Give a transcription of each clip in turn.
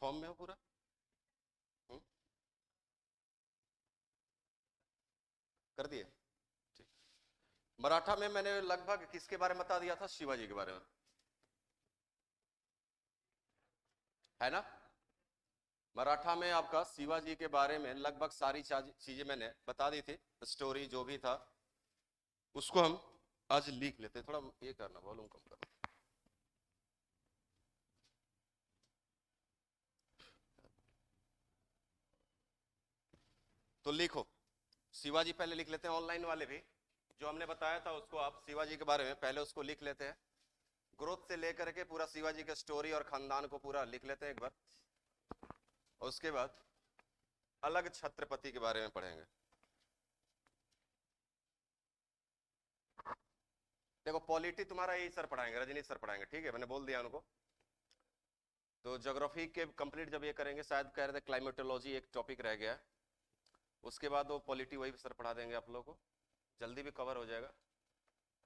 Form में हो पूरा? हम्म, कर दिए? ठीक। मराठा में मैंने लगभग किसके बारे में बता दिया था? शिवाजी के बारे में, है ना? मराठा में आपका शिवाजी के बारे में लगभग सारी चीजें मैंने बता दी थी, स्टोरी जो भी था उसको हम आज लिख लेते हैं। थोड़ा ये करना, वॉल्यूम कम करना। तो लिखो, शिवाजी पहले लिख लेते हैं, ऑनलाइन वाले भी जो हमने बताया था उसको आप शिवाजी के बारे में पहले उसको लिख लेते हैं। ग्रोथ से लेकर के पूरा शिवाजी का स्टोरी और खानदान को पूरा लिख लेते हैं एक बार, और उसके बाद अलग छत्रपति के बारे में पढ़ेंगे। देखो पॉलिटी तुम्हारा यही सर पढ़ाएंगे, रजनीश सर पढ़ाएंगे, ठीक है, मैंने बोल दिया उनको। तो ज्योग्राफी के कंप्लीट जब ये करेंगे, शायद कह रहे थे क्लाइमेटोलॉजी एक टॉपिक रह गया है, उसके बाद वो पॉलिटी वही सर पढ़ा देंगे आप लोगों को, जल्दी भी कवर हो जाएगा।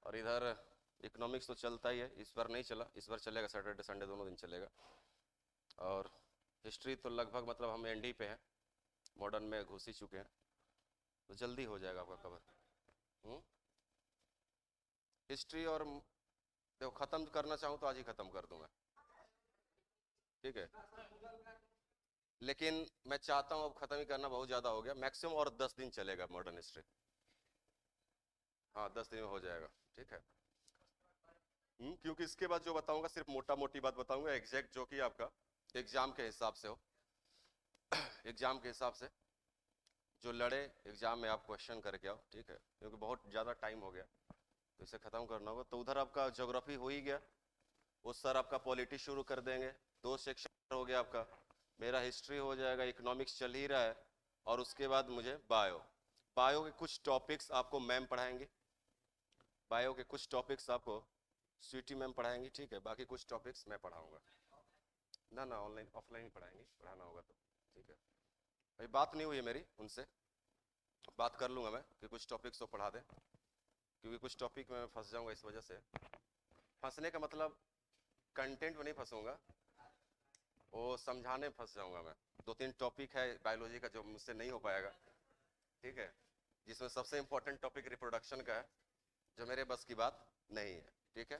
और इधर इकोनॉमिक्स तो चलता ही है, इस बार नहीं चला, इस बार चलेगा, सैटरडे संडे दोनों दिन चलेगा। और हिस्ट्री तो लगभग मतलब हम एंड ही पे हैं, मॉडर्न में घुस ही चुके हैं, तो जल्दी हो जाएगा आपका कवर। हिस्ट्री और देखो खत्म करना चाहूँ तो आज ही खत्म कर दूंगा, ठीक है, लेकिन मैं चाहता हूँ अब खत्म ही करना, बहुत ज्यादा हो गया, मैक्सिमम और 10 दिन चलेगा मॉडर्न हिस्ट्री। हाँ 10 दिन में हो जाएगा, ठीक है। क्योंकि इसके बाद जो बताऊंगा सिर्फ मोटा मोटी बात बताऊंगा, एग्जैक्ट जो कि आपका एग्जाम के हिसाब से हो, एग्जाम के हिसाब से जो लड़े एग्जाम में आप क्वेश्चन करके आओ, ठीक है, क्योंकि बहुत ज़्यादा टाइम हो गया तो इसे ख़त्म करना होगा। तो उधर आपका ज्योग्राफी हो ही गया, उस सर आपका पॉलिटी शुरू कर देंगे, 2 सेक्शन हो गया आपका, मेरा हिस्ट्री हो जाएगा, इकोनॉमिक्स चल ही रहा है, और उसके बाद मुझे बायो, बायो के कुछ टॉपिक्स आपको मैम पढ़ाएंगे, बायो के कुछ टॉपिक्स आपको स्वीटी मैम पढ़ाएंगी, ठीक है, बाकी कुछ टॉपिक्स मैं पढ़ाऊंगा। ना ना, ऑनलाइन ऑफलाइन ही पढ़ाएंगे, पढ़ाना होगा तो, ठीक है। अभी बात नहीं हुई है मेरी उनसे, बात कर लूंगा मैं कि कुछ टॉपिक्स तो पढ़ा दें, क्योंकि कुछ टॉपिक में फंस जाऊंगा, इस वजह से। फंसने का मतलब कंटेंट में नहीं फंसूंगा, वो समझाने में फंस जाऊंगा मैं। 2-3 टॉपिक है बायोलॉजी का जो मुझसे नहीं हो पाएगा, ठीक है, जिसमें सबसे इंपॉर्टेंट टॉपिक रिप्रोडक्शन का है, जो मेरे बस की बात नहीं है, ठीक है।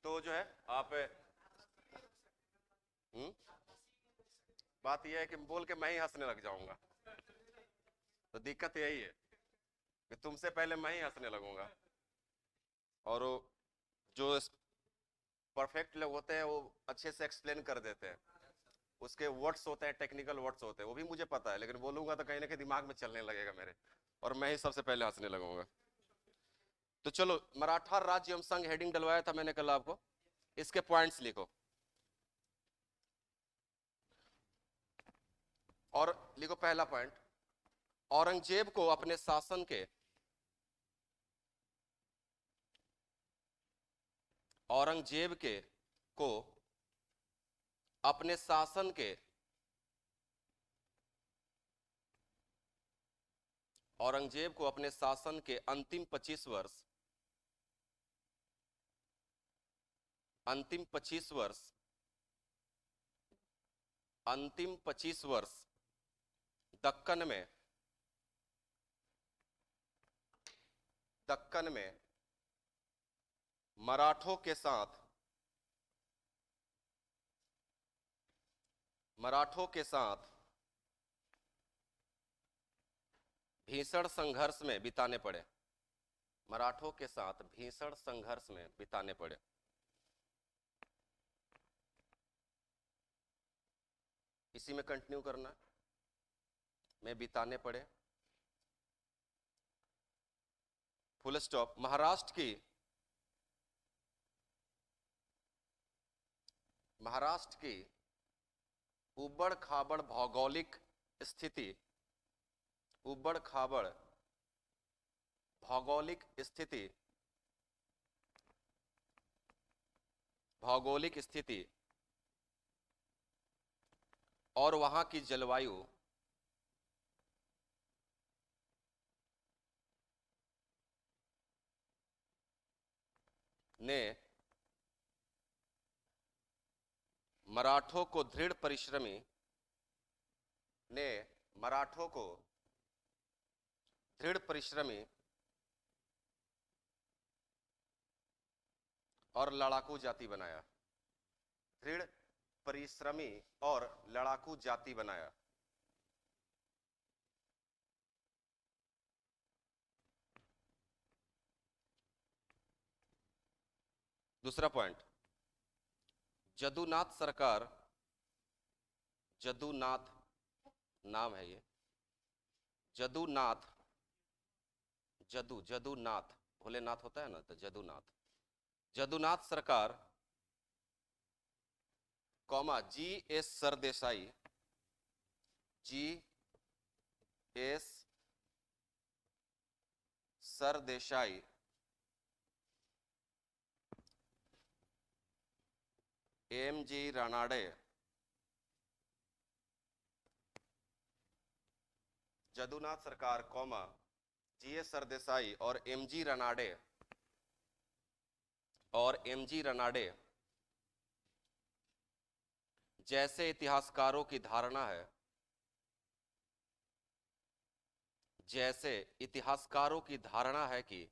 तो जो है आप हम्म, बात यह है कि बोल के मैं ही हंसने लग जाऊंगा, तो दिक्कत यही है कि तुमसे पहले मैं ही हंसने लगूंगा, और वो जो परफेक्ट लोग होते हैं वो अच्छे से एक्सप्लेन कर देते हैं, उसके वर्ड्स होते हैं, टेक्निकल वर्ड्स होते हैं, वो भी मुझे पता है, लेकिन बोलूंगा तो कहीं ना कहीं दिमाग में चलने लगेगा मेरे, और मैं ही सबसे पहले हंसने लगूंगा। तो चलो, मराठा राज्य एवं संघ हेडिंग डलवाया था मैंने कल आपको, इसके पॉइंट्स लिखो, और लिखो पहला पॉइंट, औरंगजेब को अपने शासन के, औरंगजेब के को अपने शासन के, औरंगजेब को अपने शासन के अंतिम 25 वर्ष, अंतिम 25 वर्ष दक्कन में, दक्कन में मराठों के साथ, मराठों के साथ भीषण संघर्ष में बिताने पड़े, मराठों के साथ भीषण संघर्ष में बिताने पड़े। इसी में कंटिन्यू करना, में बिताने पड़े, फुल स्टॉप। महाराष्ट्र की उबड़ खाबड़ भौगोलिक स्थिति, उबड़ खाबड़ भौगोलिक स्थिति, भौगोलिक स्थिति और वहां की जलवायु ने मराठों को दृढ़ परिश्रमी ने मराठों को दृढ़ परिश्रमी और लड़ाकू जाति बनाया। दृढ़ परिश्रमी और लड़ाकू जाति बनाया। दूसरा पॉइंट, जदुनाथ सरकार, जदुनाथ नाम है ये, जदुनाथ, जदुनाथ, भोलेनाथ होता है ना, तो Jadunath, Jadunath Sarkar comma G S Sardesai, G S Sardesai, M G Ranade, Jadunath Sarkar comma G S Sardesai और एम जी रानाडे, जैसे इतिहासकारों की धारणा है, जैसे इतिहासकारों की धारणा है कि,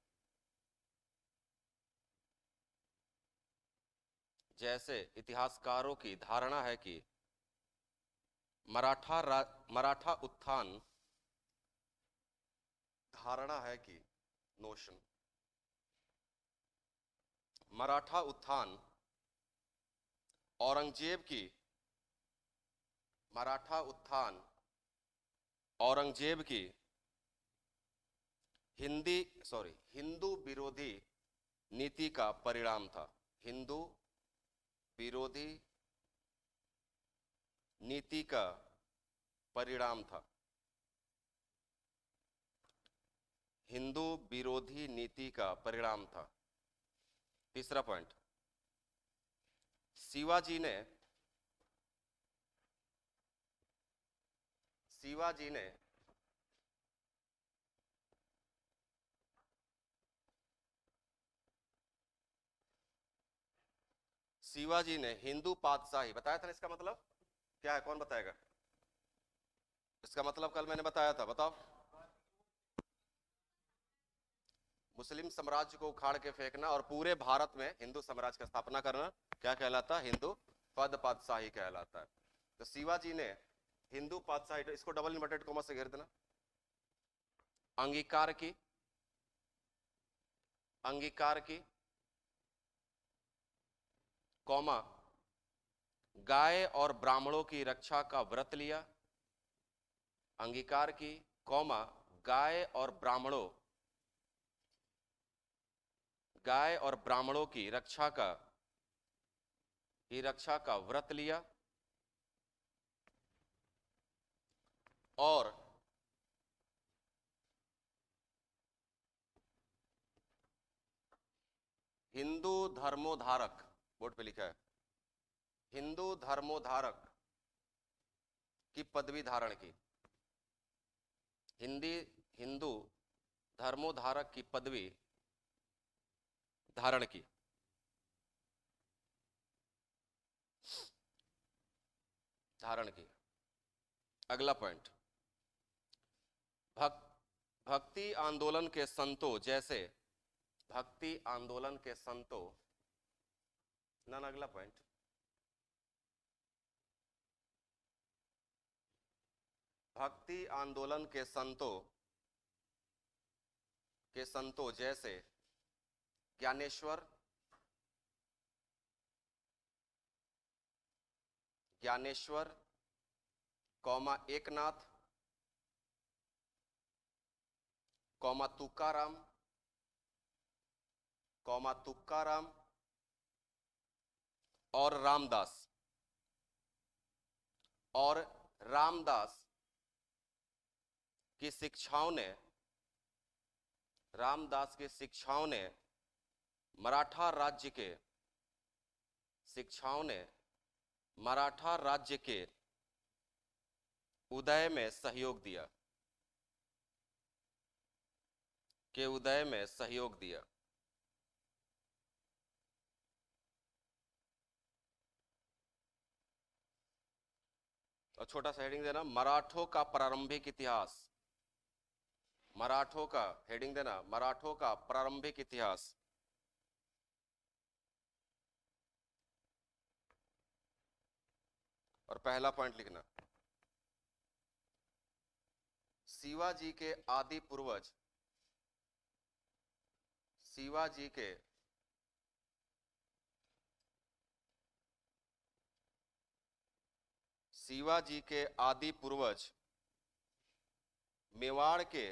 जैसे इतिहासकारों की धारणा है कि मराठा उत्थान, धारणा है कि नोशन, मराठा उत्थान औरंगजेब की, मराठा उत्थान औरंगजेब की हिंदू विरोधी नीति का परिणाम था। हिंदू विरोधी नीति का परिणाम था। हिंदू विरोधी नीति का परिणाम था। तीसरा पॉइंट, शिवाजी ने हिंदू पातशाही बताया था ना, इसका मतलब क्या है, कौन बताएगा? इसका मतलब कल मैंने बताया था, बताओ। मुस्लिम साम्राज्य को उखाड़ के फेंकना और पूरे भारत में हिंदू साम्राज्य की स्थापना करना क्या कहलाता है? हिंदू पद पातशाही कहलाता है। तो शिवाजी ने हिंदू पातशाही, तो इसको डबल इन्वर्टेड कॉमा से घेर देना, अंगीकार की कौमा गाय और ब्राह्मणों की रक्षा का व्रत लिया। अंगीकार की कौमा गाय और ब्राह्मणों की रक्षा का व्रत लिया और हिंदू धर्मोद्धारक, बोर्ड पे लिखा है, हिंदू धर्मोद्धारक की पदवी धारण की। हिंदू धर्मोद्धारक की पदवी धारण की। अगला पॉइंट, भक्ति आंदोलन के संतों जैसे, भक्ति आंदोलन के संतों, अगला पॉइंट, भक्ति आंदोलन के संतों जैसे ज्ञानेश्वर कौमा एकनाथ कौमा तुकाराम और रामदास की शिक्षाओं ने मराठा राज्य के उदय में सहयोग दिया। और छोटा सा हेडिंग देना, मराठों का प्रारंभिक इतिहास। मराठों का हेडिंग देना, मराठों का प्रारंभिक इतिहास। और पहला पॉइंट लिखना, शिवाजी के आदि पूर्वज, शिवाजी के शिवाजी के आदि पूर्वज मेवाड़ के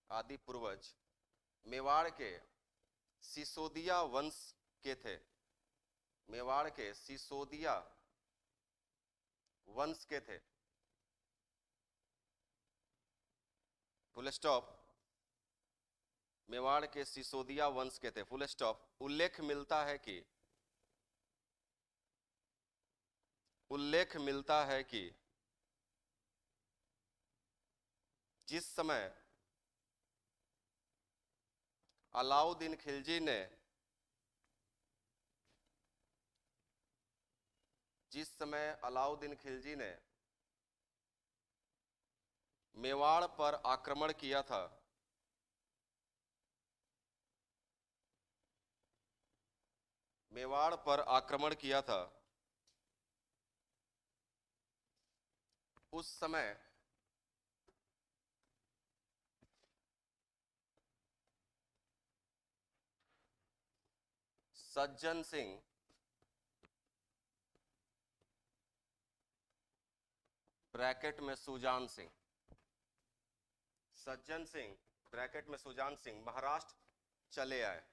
आदि पूर्वज मेवाड़ के सिसोदिया वंश के थे। मेवाड़ के सिसोदिया वंश के थे। Full stop. मेवाड़ के सिसोदिया वंश के थे, फुल स्टॉप। उल्लेख मिलता है कि जिस समय अलाउद्दीन खिलजी ने मेवाड़ पर आक्रमण किया था, मेवाड़ पर आक्रमण किया था, उस समय सज्जन सिंह ब्रैकेट में सुजान सिंह, सज्जन सिंह ब्रैकेट में सुजान सिंह महाराष्ट्र चले आए।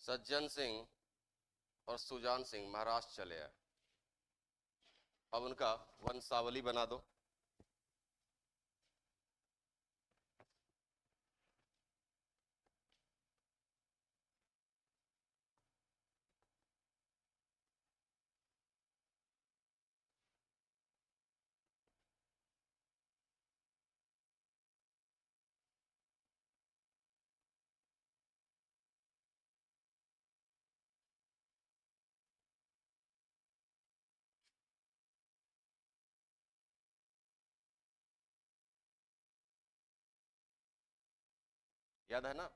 सज्जन सिंह और सुजान सिंह महाराष्ट्र चले आए। अब उनका वंशावली बना दो। याद है ना?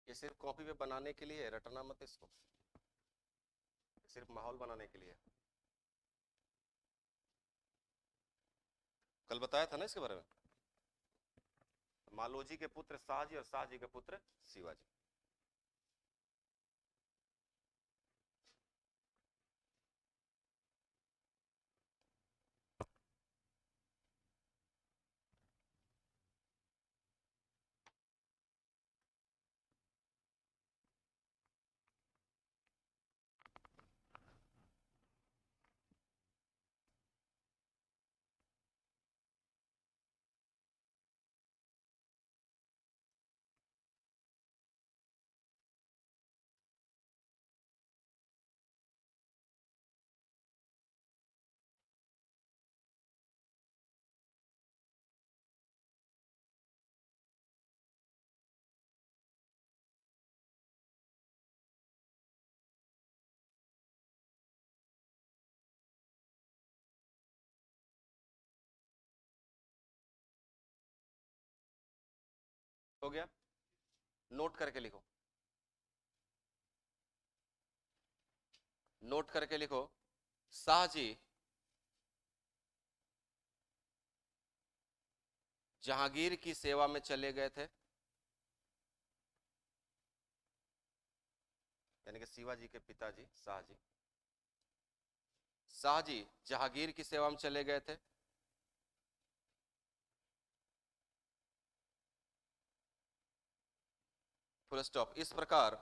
ये सिर्फ कॉपी पे बनाने के लिए, रटना मत इसको, सिर्फ माहौल बनाने के लिए। कल बताया था ना इसके बारे में। मालोजी के पुत्र शाहजी और शाहजी के पुत्र शिवाजी। हो गया, नोट करके लिखो, नोट करके लिखो। शाहजी जहांगीर की सेवा में चले गए थे, यानी कि शिवाजी के पिताजी शाहजी, शाहजी जहांगीर की सेवा में चले गए थे। Full stop. इस प्रकार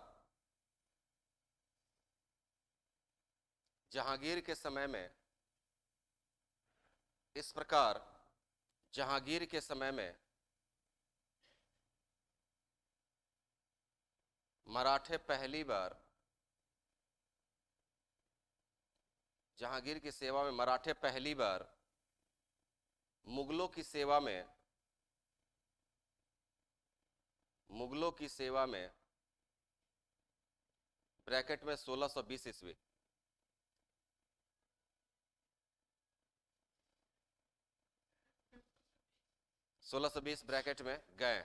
जहांगीर के समय में, इस प्रकार जहांगीर के समय में मराठे पहली बार, जहांगीर की सेवा में मराठे पहली बार मुगलों की सेवा में, मुगलों की सेवा में ब्रैकेट में 1620 ईस्वी, सोलह सौ बीस ब्रैकेट में गए,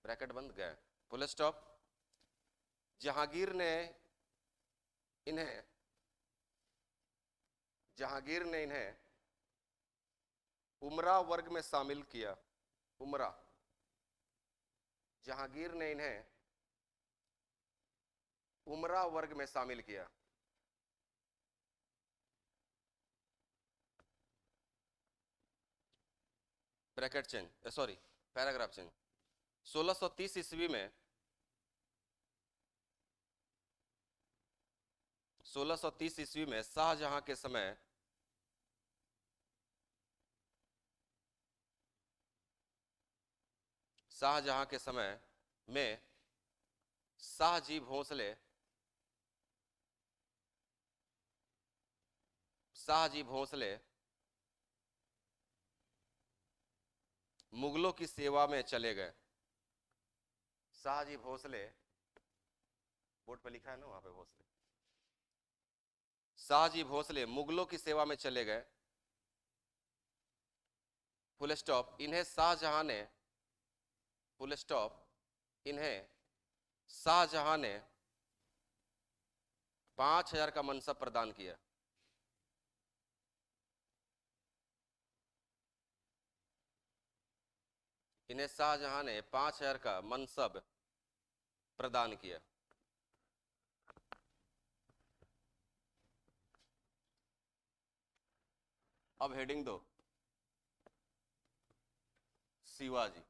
ब्रैकेट बंद, गए, फुल स्टॉप। जहांगीर ने इन्हें, जहांगीर ने इन्हें उमरा वर्ग में शामिल किया, उमरा, जहांगीर ने इन्हें उमरा वर्ग में शामिल किया। Bracket change, sorry paragraph change. 1630 ईस्वी में, 1630 ईस्वी में शाहजहां के समय शाहजहां के समय में शाहजी भोंसले, शाहजी भोंसले मुगलों की सेवा में चले गए। शाहजी भोंसले, बोर्ड पे लिखा है ना वहां पे भोंसले, शाहजी भोंसले मुगलों की सेवा में चले गए, फुल स्टॉप। इन्हें शाहजहां ने, फुल स्टॉप, इन्हें शाहजहां ने 5000 का मनसब प्रदान किया। इन्हें शाहजहां ने 5000 का मनसब प्रदान किया। अब हेडिंग दो, शिवाजी।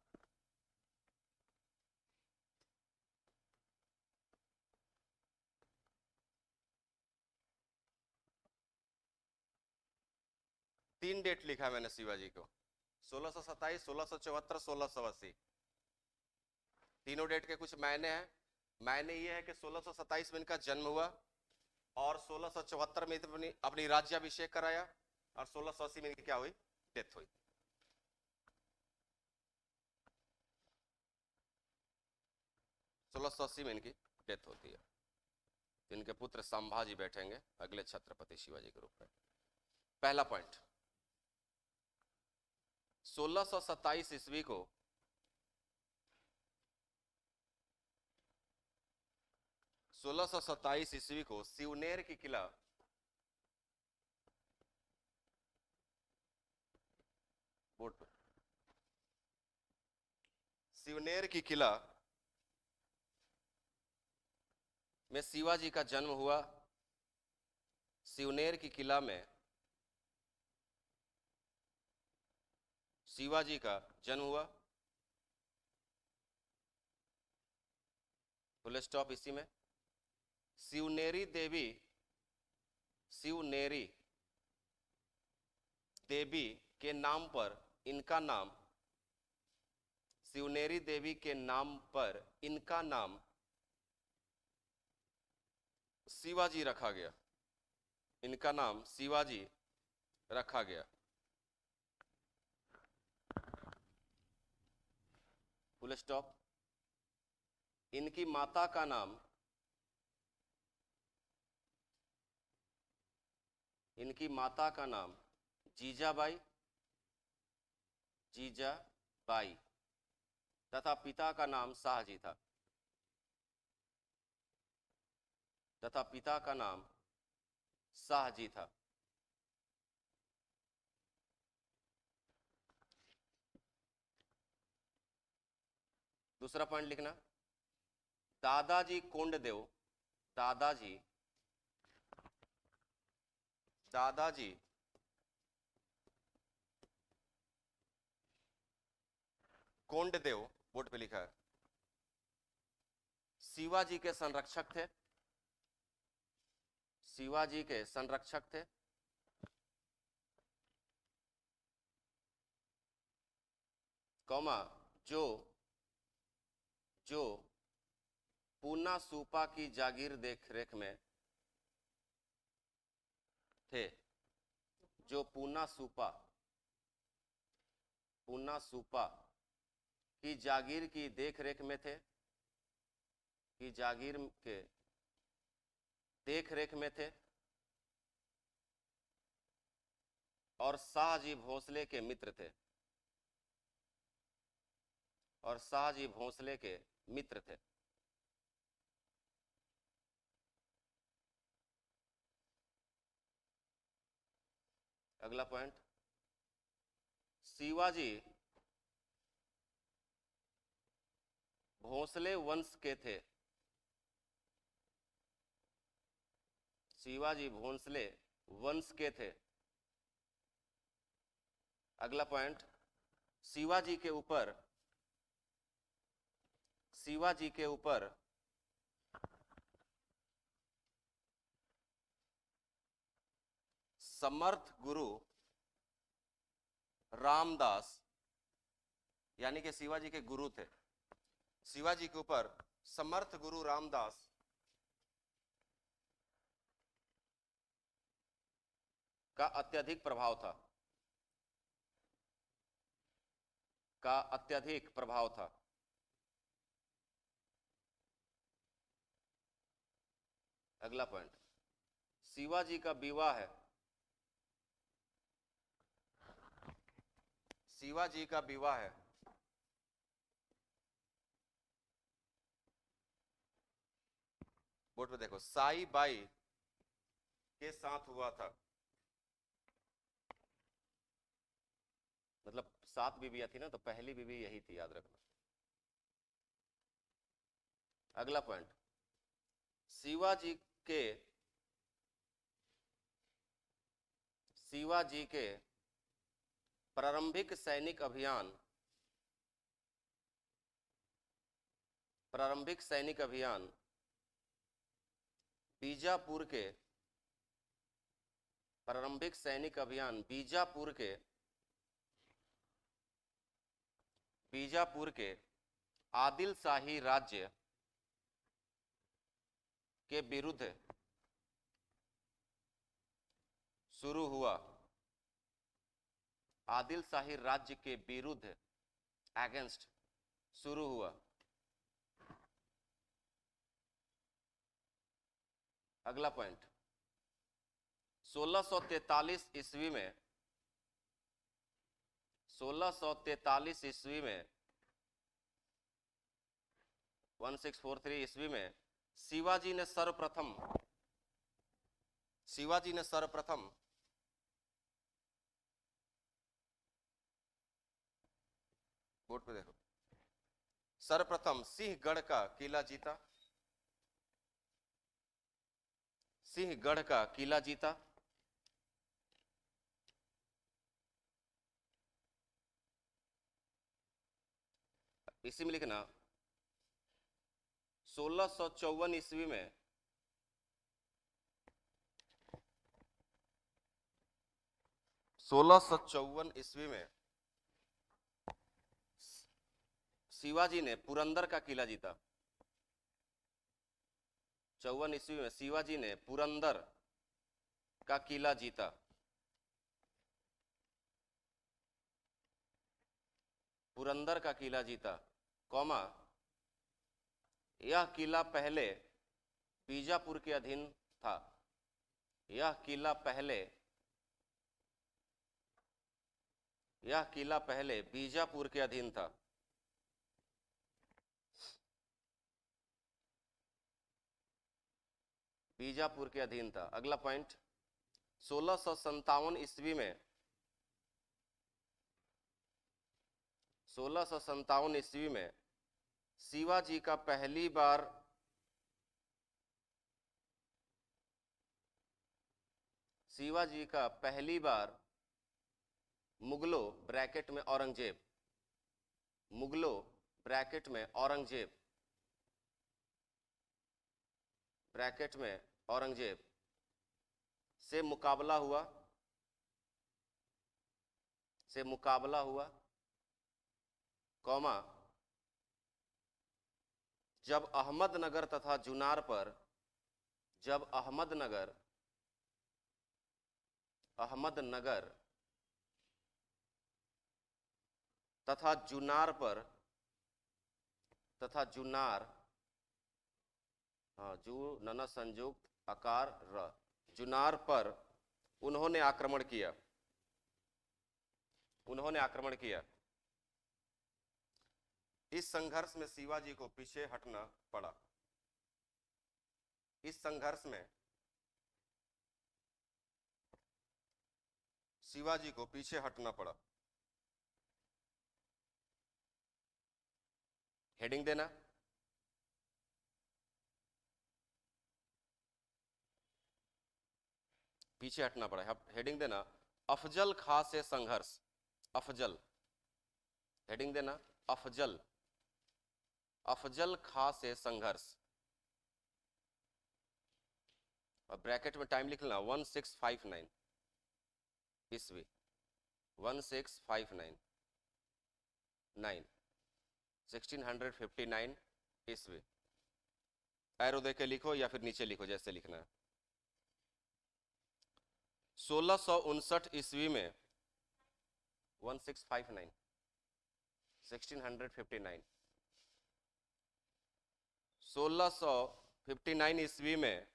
तीन डेट लिखा है मैंने शिवाजी को, 1627, 1674, 1680। तीनों डेट के कुछ मायने हैं। मायने ये है कि 1627 में इनका जन्म हुआ और 1674 में अपनी राज्याभिषेक कराया और 1680 में इनकी क्या हुई, डेथ हुई। सोलह सौ अस्सी में इनकी डेथ होती है। इनके पुत्र संभाजी बैठेंगे अगले छत्रपति शिवाजी के रूप में। पहला पॉइंट, 1627 ईस्वी को 1627 ईस्वी को सिवनेर की किला, बोर्ड पर, सिवनेर की किला में शिवाजी का जन्म हुआ। सिवनेर की किला में शिवाजी का जन्म हुआ, फुल स्टॉप। इसी में शिवनेरी देवी, शिवनेरी देवी के नाम पर इनका नाम, शिवनेरी देवी के नाम पर इनका नाम शिवाजी रखा गया। इनका नाम शिवाजी रखा गया, फुल स्टॉप। इनकी माता का नाम, इनकी माता का नाम जीजाबाई, जीजाबाई। तथा पिता का नाम शाहजी था। तथा पिता का नाम शाहजी था। दूसरा पॉइंट लिखना, दादाजी कोंडदेव, दादाजी दादाजी कोंडदेव, बोर्ड पे लिखा है, शिवाजी के संरक्षक थे। शिवाजी के संरक्षक थे। कौमा, जो जो पूना सूपा की जागीर देख रेख में थे। जो पूना सूपा की जागीर की देख रेख में थे। की जागीर के देख रेख में थे और शाहजी भोसले के मित्र थे। और शाहजी भोसले के मित्र थे। अगला पॉइंट, शिवाजी भोसले वंश के थे। शिवाजी भोसले वंश के थे। अगला पॉइंट, शिवाजी के ऊपर समर्थ गुरु रामदास, यानी कि शिवाजी के गुरु थे, शिवाजी के ऊपर समर्थ गुरु रामदास का अत्यधिक प्रभाव था। का अत्यधिक प्रभाव था। अगला पॉइंट, शिवाजी का विवाह है। शिवाजी का विवाह है बोर्ड पे देखो, साई बाई के साथ हुआ था। मतलब 7 बीवियां थी ना, तो पहली बीवी यही थी, याद रखना। अगला पॉइंट, शिवाजी के प्रारंभिक सैनिक अभियान बीजापुर के आदिल शाही राज्य के विरुद्ध शुरू हुआ। आदिल शाही राज्य के विरुद्ध, अगेंस्ट, शुरू हुआ। अगला पॉइंट, 1643 ईस्वी में 1643 ईस्वी में शिवाजी ने सर्वप्रथम बोर्ड पे देखो, सर्वप्रथम सिंहगढ़ का किला जीता। सिंहगढ़ का किला जीता। इसी में लिखना, 1654 ईस्वी में 1654 ईस्वी में शिवाजी ने पुरंदर का किला जीता। 54 ईस्वी में शिवाजी ने पुरंदर का किला जीता। पुरंदर का किला जीता, कौमा, यह किला पहले बीजापुर के अधीन था। यह किला पहले बीजापुर के अधीन था। बीजापुर के अधीन था। अगला पॉइंट, 1657 ईस्वी में 1657 ईस्वी में शिवाजी का पहली बार मुगलों ब्रैकेट में औरंगजेब, मुगलों ब्रैकेट में औरंगजेब, ब्रैकेट में औरंगजेब से मुकाबला हुआ, कौमा जब अहमदनगर तथा जुनार पर, जब अहमदनगर तथा जुनार पर, हाँ जू नना संयुक्त आकार र, जुनार पर उन्होंने आक्रमण किया। इस संघर्ष में शिवाजी को पीछे हटना पड़ा। इस संघर्ष में शिवाजी को पीछे हटना पड़ा। हेडिंग देना, पीछे हटना पड़ा। हेडिंग देना, अफजल खां से संघर्ष। अफजल, हेडिंग देना, अफजल खां से संघर्ष। और ब्रैकेट में टाइम लिख लेना, 1659 ईस्वी, 1659 ईस्वी। एरो दे के लिखो या फिर नीचे लिखो, जैसे लिखना है। 1659 ईस्वी में 1659 1659 ईस्वी में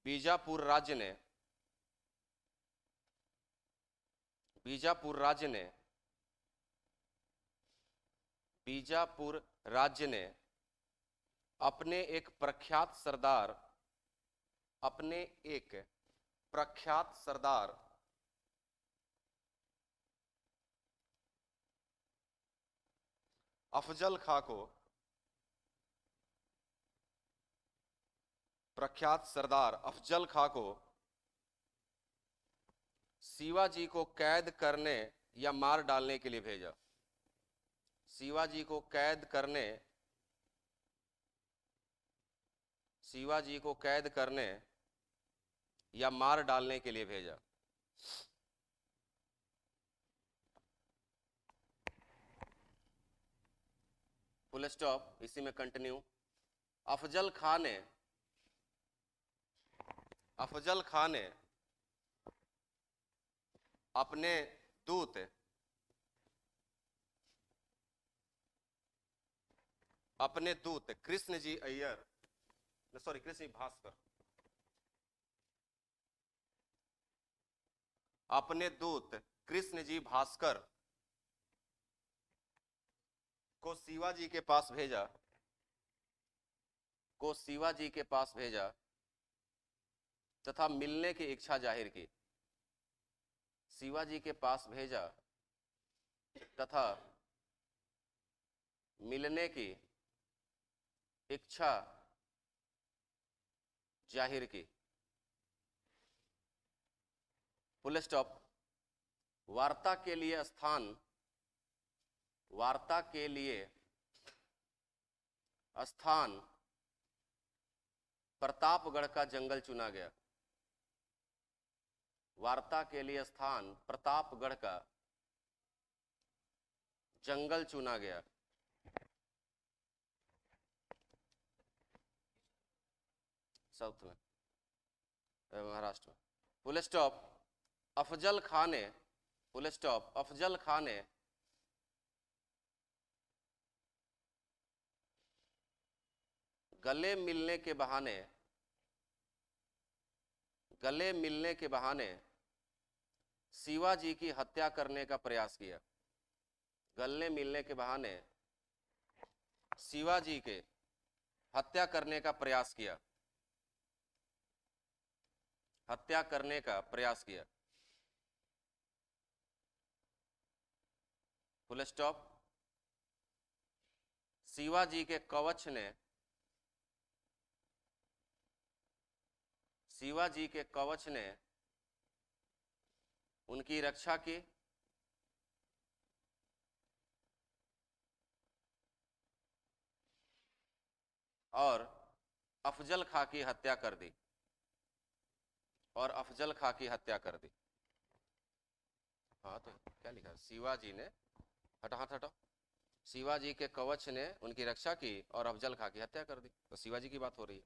बीजापुर राज्य ने अपने एक प्रख्यात सरदार अफजल खां को, शिवाजी को कैद करने या मार डालने के लिए भेजा। शिवाजी को कैद करने या मार डालने के लिए भेजा। फुल स्टॉप, इसी में कंटिन्यू। अफजल खां ने अपने दूत कृष्णजी भास्कर, अपने दूत कृष्णजी भास्कर को शिवाजी के पास भेजा तथा मिलने की इच्छा जाहिर की। शिवाजी के पास भेजा तथा मिलने की इच्छा जाहिर की। Full stop. वार्ता के लिए स्थान प्रतापगढ़ का जंगल चुना गया। वार्ता के लिए स्थान प्रतापगढ़ का जंगल चुना गया। साउथ में, महाराष्ट्र में। Full stop. अफजल खां ने गले मिलने के बहाने शिवाजी की हत्या करने का प्रयास किया। गले मिलने के बहाने शिवाजी के हत्या करने का प्रयास किया। हत्या करने का प्रयास किया। Full stop. शिवाजी के कवच ने उनकी रक्षा की और अफजल खां की हत्या कर दी। हाँ तो क्या लिखा है? शिवाजी ने, हाथ हटाओ। शिवाजी के कवच ने उनकी रक्षा की और अफजल खां की हत्या कर दी, तो शिवाजी की बात हो रही है।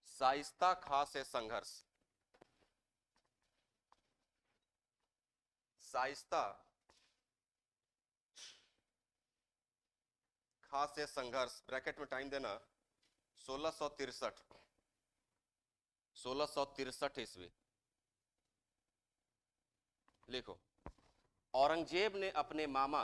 शाइस्ता खां से संघर्ष। शाइस्ता खां से संघर्ष, ब्रैकेट में टाइम देना, 1663 ईस्वी। लिखो। औरंगजेब ने अपने मामा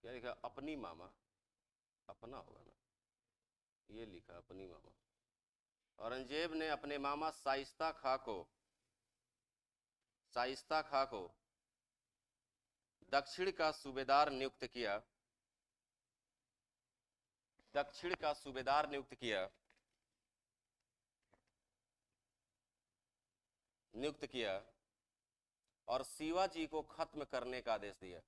क्या लिखा? अपनी मामा, अपना होगा ना, ये लिखा अपनी मामा। औरंगजेब ने अपने मामा शाइस्ता खां को दक्षिण का सूबेदार नियुक्त किया और शिवाजी को खत्म करने का आदेश दिया।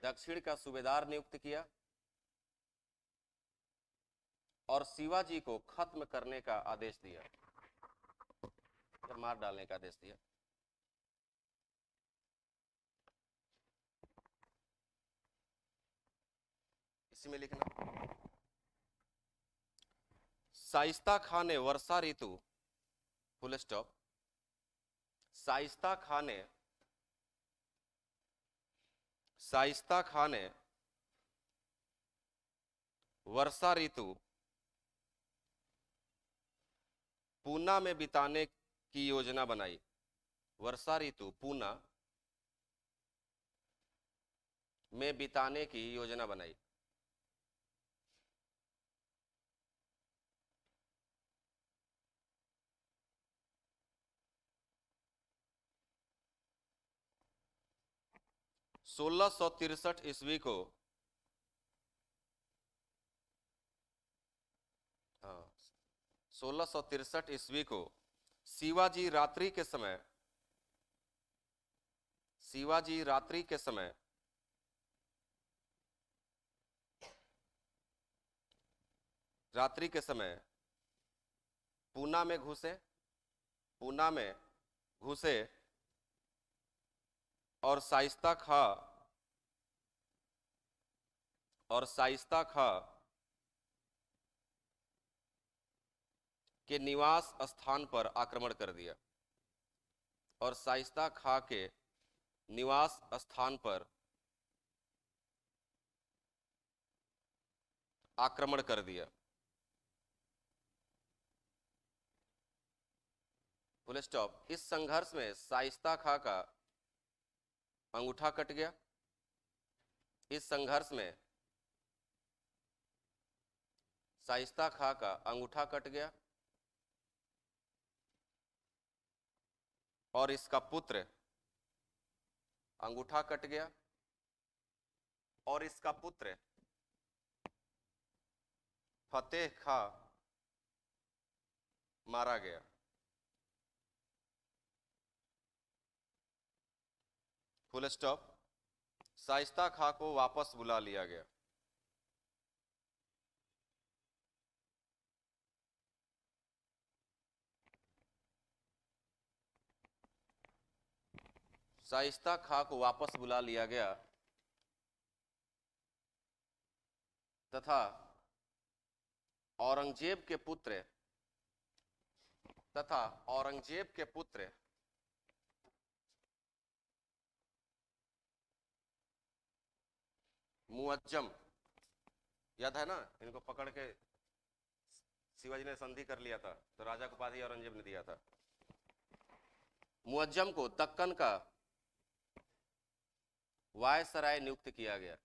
दक्षिण का सूबेदार नियुक्त किया और शिवाजी को खत्म करने का आदेश दिया, मार डालने का आदेश दिया। इसी में लिखना। शाइस्ता खां ने वर्षा ऋतु, फुल स्टॉप। शाइस्ता खां ने वर्षा ऋतु पूना में बिताने की योजना बनाई। वर्षा ऋतु पूना में बिताने की योजना बनाई। सोलह सौ तिरसठ ईस्वी को, हाँ, 1663 ईस्वी को शिवाजी रात्रि के समय पूना में घुसे और शाइस्ता खां के निवास स्थान पर आक्रमण कर दिया। और शाइस्ता खां के निवास स्थान पर आक्रमण कर दिया। Full stop. इस संघर्ष में शाइस्ता खां का अंगूठा कट गया। इस संघर्ष में शाइस्ता खां का अंगूठा कट गया और इसका पुत्र, अंगूठा कट गया और इसका पुत्र फतेह खां मारा गया। Full stop. शाइस्ता खां को वापस बुला लिया गया। शाइस्ता खां को वापस बुला लिया गया तथा औरंगजेब के पुत्र मुअज्जम याद है ना, इनको पकड़ के शिवाजी ने संधि कर लिया था, तो राजा को उपाधि औरंगजेब ने दिया था। मुअज्जम को दक्कन का वायसराय नियुक्त किया गया।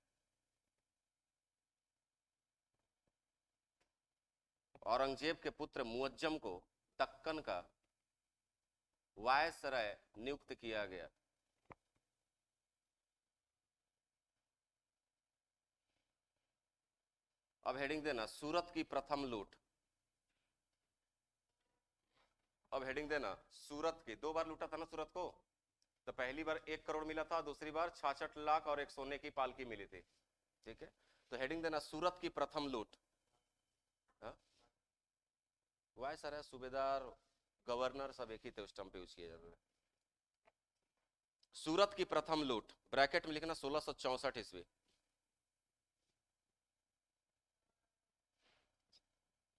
औरंगजेब के पुत्र मुअज्जम को दक्कन का वायसराय नियुक्त किया गया। अब हेडिंग देना सूरत की प्रथम लूट। अब हेडिंग देना सूरत की, 2 बार लूटा था ना सूरत को, तो पहली बार 1 करोड़ मिला था, दूसरी बार 66 लाख और एक सोने की पालकी मिली थी। ठीक है, तो हेडिंग देना सूरत की प्रथम लूट। वायसराय, सूबेदार, गवर्नर सब एक ही थे उस टाइम पे यूज किए जाते थे। सूरत की प्रथम लूट, ब्रैकेट में लिखना 1664 ईस्वी।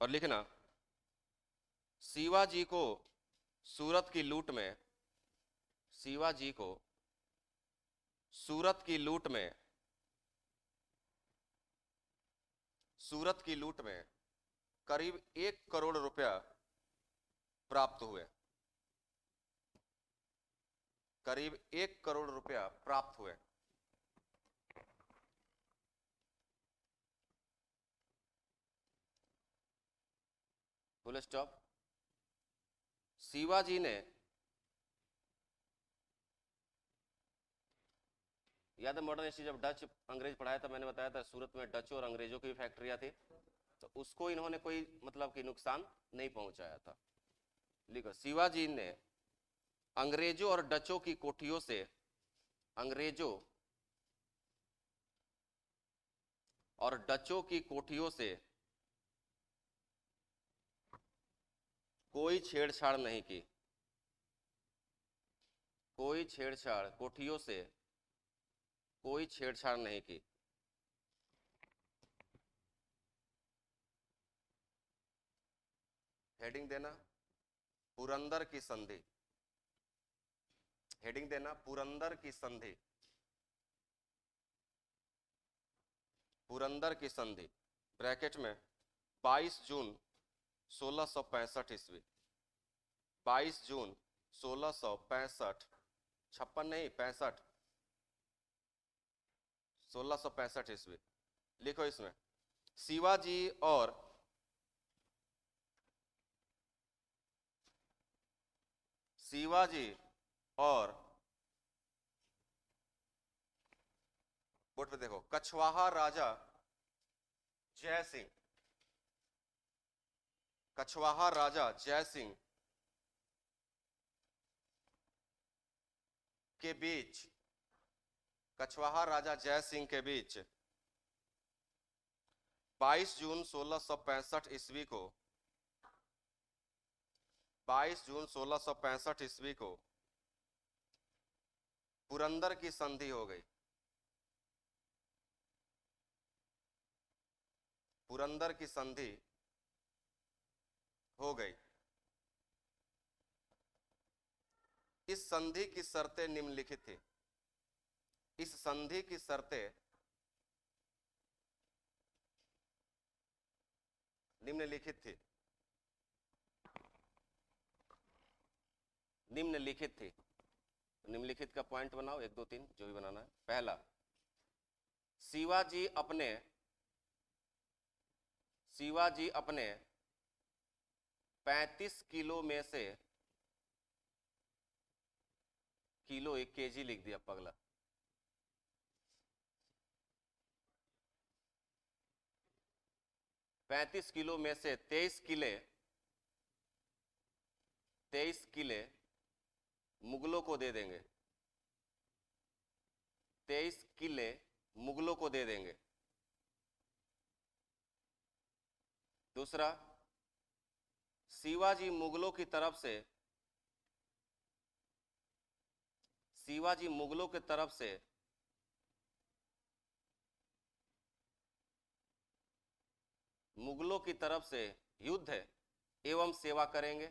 और लिखना शिवाजी को सूरत की लूट में, शिवाजी को सूरत की लूट में, सूरत की लूट में करीब 1 करोड़ रुपया प्राप्त हुए। करीब 1 करोड़ रुपया प्राप्त हुए। Full stop. शिवाजी ने, याद है मॉडर्न हिस्ट्री जब डच अंग्रेज पढ़ाया था, मैंने बताया था सूरत में डचों और अंग्रेजों की फैक्ट्रियां थी, तो उसको इन्होंने कोई मतलब कि नुकसान नहीं पहुंचाया था। लिखो शिवाजी ने अंग्रेजों और डचों की कोठियों से, अंग्रेजों और डचों की कोठियों से कोई छेड़छाड़ नहीं की। कोई छेड़छाड़, कोठियों से कोई छेड़छाड़ नहीं की। हेडिंग देना पुरंदर की संधि। हेडिंग देना पुरंदर की संधि। पुरंदर की संधि ब्रैकेट में 22 जून 1665 ईस्वी। 22 जून 1665, 56 नहीं 65, 1665 ईस्वी। लिखो इसमें शिवाजी और बोर्ड पे देखो कछवाहा राजा जय सिंह, कछवाहा राजा जय सिंह के बीच, कछवाहा राजा जय सिंह के बीच 22 जून 1665 ईस्वी को, 22 जून 1665 ईस्वी को पुरंदर की संधि हो गई। पुरंदर की संधि हो गई। इस संधि की शर्तें निम्नलिखित थी। इस संधि की शर्तें निम्नलिखित थी। निम्नलिखित थी। निम्नलिखित का पॉइंट बनाओ, 1 2 3 जो भी बनाना है। पहला, शिवाजी अपने 35 किलो में से, किलो 1 केजी लिख दिया पगला, 35 किलो में से 23 किले मुगलों को दे देंगे। 23 किले मुगलों को दे देंगे। दूसरा, शिवाजी मुगलों की तरफ से, शिवाजी मुगलों की तरफ से मुगलों की तरफ से युद्ध एवं सेवा करेंगे।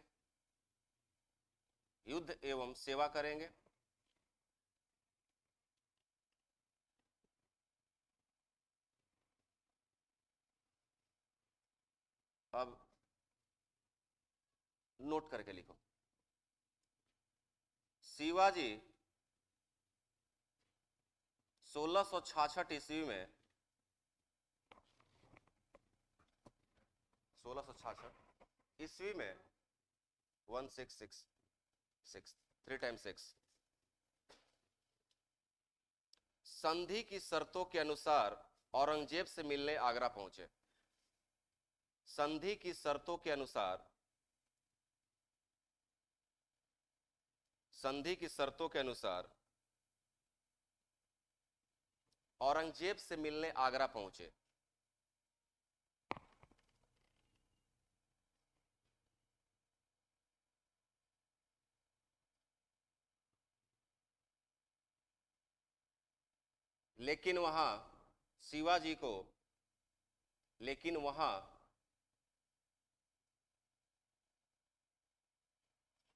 युद्ध एवं सेवा करेंगे। अब नोट करके लिखो। शिवाजी 1666 ईस्वी में 1666 ईस्वी में 1666 3 टाइम्स 6 संधि की शर्तों के अनुसार औरंगजेब से मिलने आगरा पहुंचे। संधि की शर्तों के अनुसार, संधि की शर्तों के अनुसार औरंगजेब से मिलने आगरा पहुंचे। लेकिन वहां शिवाजी को, लेकिन वहां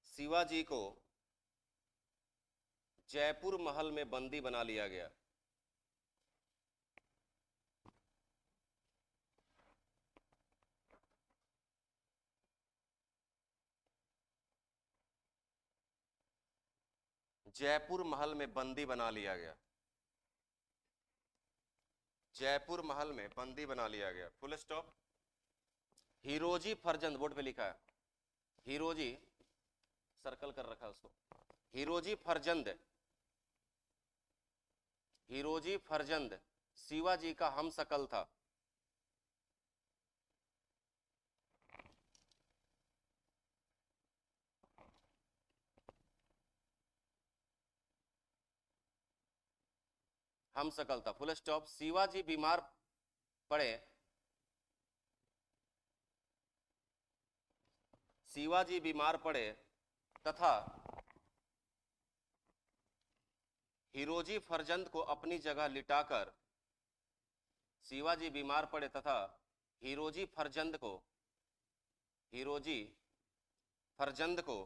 शिवाजी को जयपुर महल में बंदी बना लिया गया। जयपुर महल में बंदी बना लिया गया। जयपुर महल में बंदी बना लिया गया। Full stop. Hiroji Farzand, board पे लिखा है हीरोजी, सर्कल कर रखा है उसको। हीरोजी फरजंद, हीरोजी फरजंद शिवाजी का हमशक्ल था। हमशक्ल था। Full stop. शिवाजी बीमार पड़े, शिवाजी बीमार पड़े तथा हीरोजी फरजंद को अपनी जगह लिटाकर, शिवाजी बीमार पड़े तथा हीरोजी फरजंद को, हीरोजी फरजंद को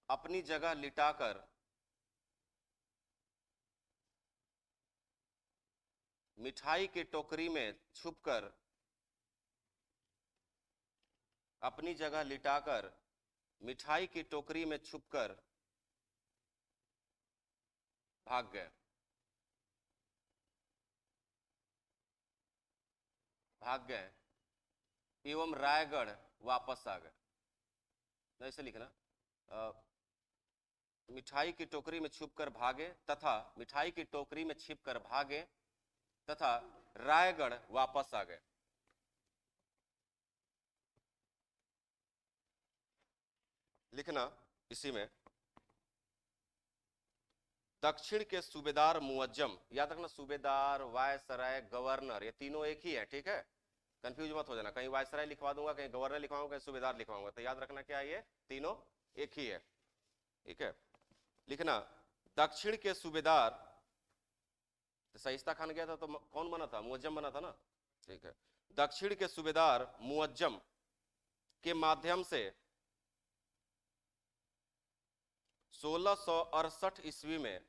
अपनी जगह लिटाकर मिठाई की टोकरी में छुपकर, अपनी जगह लिटाकर मिठाई की टोकरी में छुपकर भाग गए, भाग गए एवं रायगढ़ वापस आ गए। ऐसे लिखना, मिठाई की टोकरी में छुपकर भागे तथा मिठाई की टोकरी में छिपकर भागे तथा रायगढ़ वापस आ गए। लिखना इसी में, दक्षिण के सूबेदार मुअज्जम, याद रखना सूबेदार, वायसराय, गवर्नर, ये तीनों एक ही है, ठीक है, कंफ्यूज मत हो जाना, कहीं वायसराय लिखवा दूंगा, कहीं गवर्नर लिखवाऊंगा, कहीं सूबेदार लिखवाऊंगा, तो याद रखना क्या ये तीनों एक ही है, ठीक है। लिखना दक्षिण के सूबेदार, तो शाइस्ता खान गया था तो कौन बना था, मुअज्जम बना था ना, ठीक है। दक्षिण के सूबेदार मुअज्जम के माध्यम से 1668 ईस्वी में,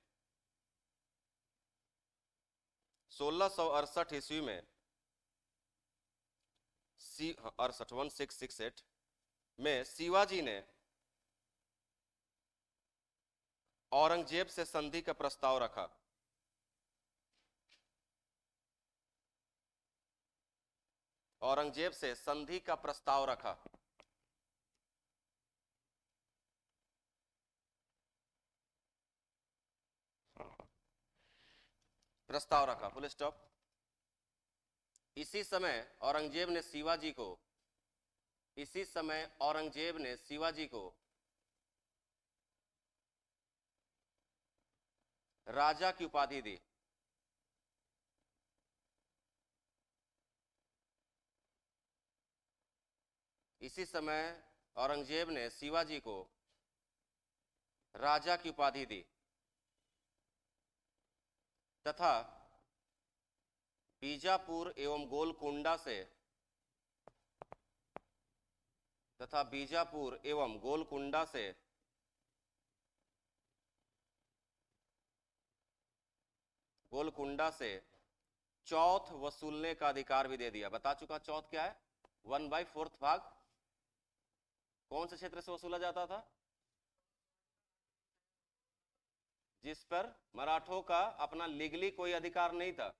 1668 ईस्वी में 1668 में शिवाजी ने औरंगजेब से संधि का प्रस्ताव रखा। औरंगजेब से संधि का प्रस्ताव रखा। प्रस्ताव रखा, फुल स्टॉप। इसी समय औरंगजेब ने शिवाजी को, इसी समय औरंगजेब ने शिवाजी को राजा की उपाधि दी। इसी समय औरंगजेब ने शिवाजी को राजा की उपाधि दी तथा बीजापुर एवं गोलकुंडा से, तथा बीजापुर एवं गोलकुंडा से गोलकुंडा से चौथ वसूलने का अधिकार भी दे दिया। बता चुका चौथ क्या है, 1/4 भाग कौन से क्षेत्र से वसूला जाता था, जिस पर मराठों का अपना लीगली कोई अधिकार नहीं था,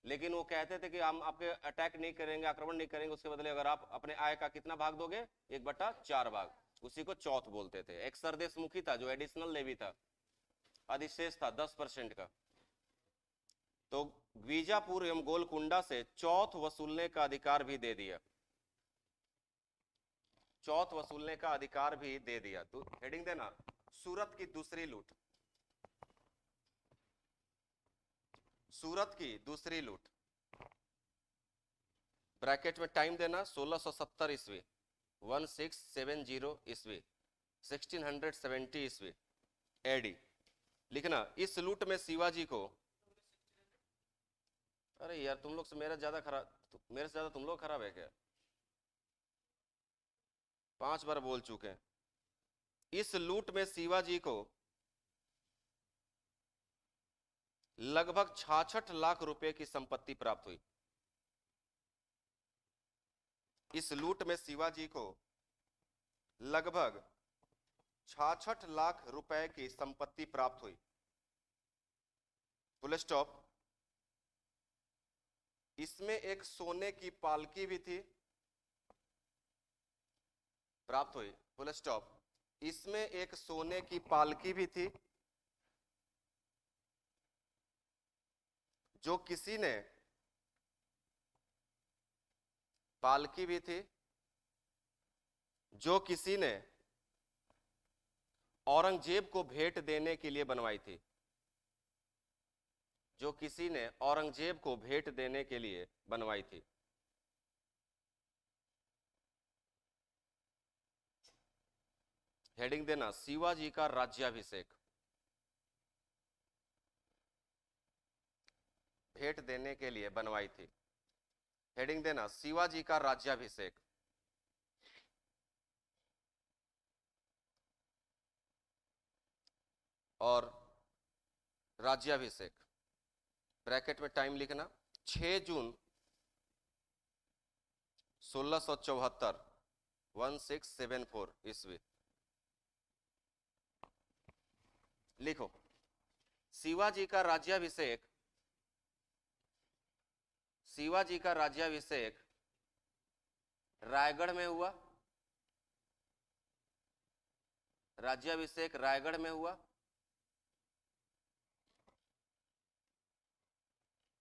लेकिन वो कहते थे कि हम आपके अटैक नहीं करेंगे, आक्रमण नहीं करेंगे, उसके बदले अगर आप अपने आय का कितना भाग दोगे, 1/4 भाग, उसी को चौथ बोलते थे। एक सरदेशमुखी था जो एडिशनल लेवी था, अधिशेष था 10% का। तो बीजापुर एवं गोलकुंडा से चौथ वसूलने का अधिकार भी दे दिया, चौथ वसूलने का अधिकार भी दे दिया। तो हेडिंग देना, सूरत की दूसरी लूट, सूरत की दूसरी लूट, ब्रैकेट में टाइम देना 1670 ईस्वी, 1670 ईस्वी, 1670 ईस्वी एडी लिखना। इस लूट में शिवाजी को, अरे यार तुम लोग से मेरा ज्यादा खराब, मेरे से ज्यादा तुम लोग खराब है क्या, 5 बार बोल चुके हैं। इस लूट में शिवाजी को लगभग 66 लाख रुपए की संपत्ति प्राप्त हुई। इस लूट में शिवाजी को लगभग 66 लाख रुपए की संपत्ति प्राप्त हुई, फुल स्टॉप। इसमें एक सोने की पालकी भी थी, प्राप्त हुई, फुल स्टॉप। इसमें एक सोने की पालकी भी थी जो किसी ने, पालकी भी थी जो किसी ने औरंगजेब को भेंट देने के लिए बनवाई थी, जो किसी ने औरंगजेब को भेंट देने के लिए बनवाई थी। हेडिंग देना, शिवाजी का राज्याभिषेक, भेंट देने के लिए बनवाई थी। हेडिंग देना, शिवाजी का राज्याभिषेक। और राज्याभिषेक, ब्रैकेट में टाइम लिखना, 6 जून 1674, 1674 ईस्वी। लिखो, शिवाजी का राज्याभिषेक, शिवाजी का राज्याभिषेक रायगढ़ में हुआ, राज्याभिषेक रायगढ़ में हुआ,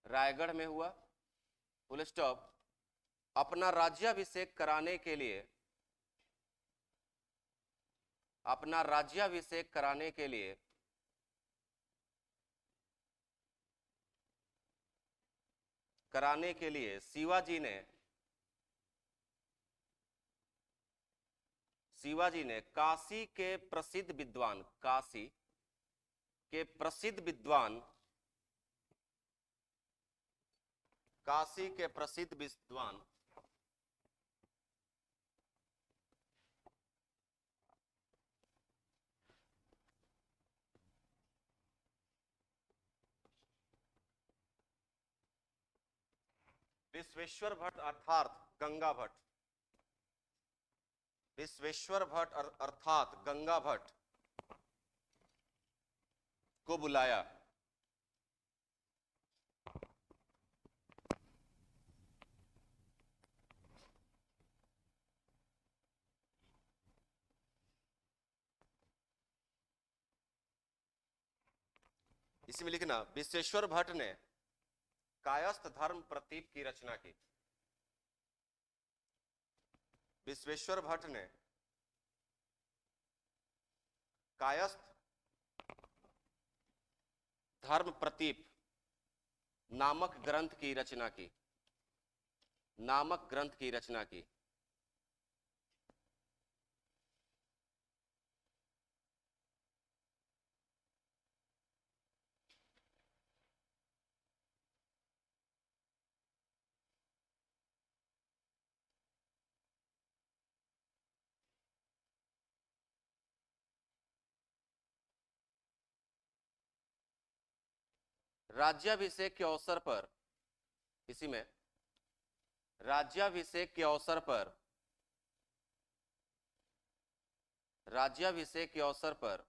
रायगढ़ में हुआ, फुल स्टॉप। अपना राज्याभिषेक कराने के लिए, अपना राज्याभिषेक कराने के लिए शिवाजी ने काशी के प्रसिद्ध विद्वान, काशी के प्रसिद्ध विद्वान, काशी के प्रसिद्ध विद्वान विश्वेश्वर भट्ट अर्थात गंगा भट्ट, विश्वेश्वर भट्ट अर्थात गंगा भट्ट को बुलाया। इसमें लिखना, विश्वेश्वर भट्ट ने कायस्थ धर्म प्रतीप की रचना की। विश्वेश्वर भट्ट ने कायस्थ धर्म प्रतीप नामक ग्रंथ की रचना की, नामक ग्रंथ की रचना की। राज्याभिषेक के अवसर पर इसी में राज्याभिषेक के अवसर पर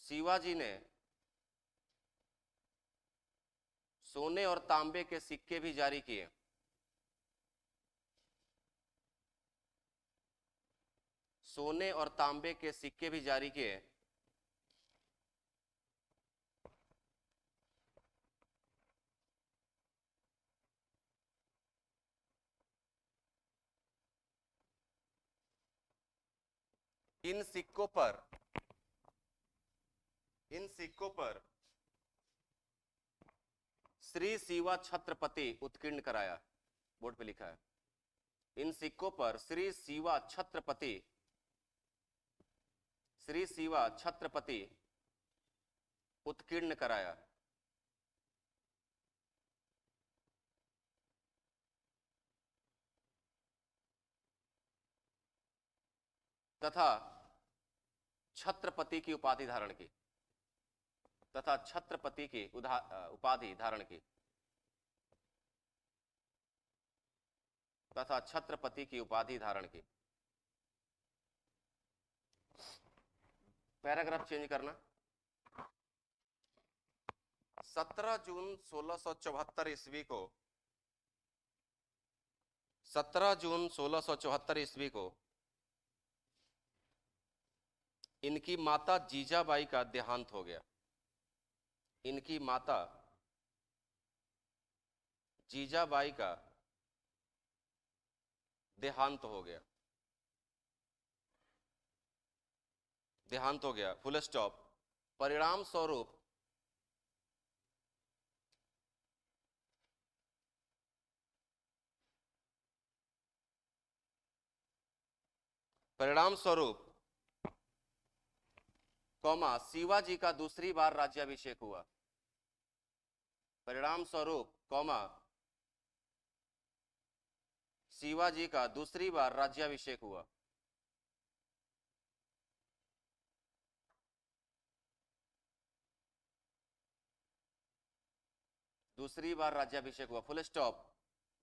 शिवाजी ने सोने और तांबे के सिक्के भी जारी किए। सोने और तांबे के सिक्के भी जारी किए। इन सिक्कों पर श्री शिवा छत्रपति उत्कीर्ण कराया। बोर्ड पे लिखा है, इन सिक्कों पर श्री शिवा छत्रपति उत्कीर्ण कराया। तथा छत्रपति की उपाधि धारण की। तथा छत्रपति की उपाधि धारण की। तथा छत्रपति की उपाधि धारण की। पैराग्राफ चेंज करना। 17 जून 1674 ईस्वी को 17 जून 1674 ईस्वी को इनकी माता जीजाबाई का देहांत हो गया। इनकी माता जीजाबाई का देहांत हो गया। देहांत हो गया, फुल स्टॉप। परिणाम स्वरूप कौमा शिवाजी का दूसरी बार राज्याभिषेक हुआ। परिणाम स्वरूप कौमा शिवाजी का दूसरी बार राज्याभिषेक हुआ। दूसरी बार राज्याभिषेक हुआ, फुल स्टॉप।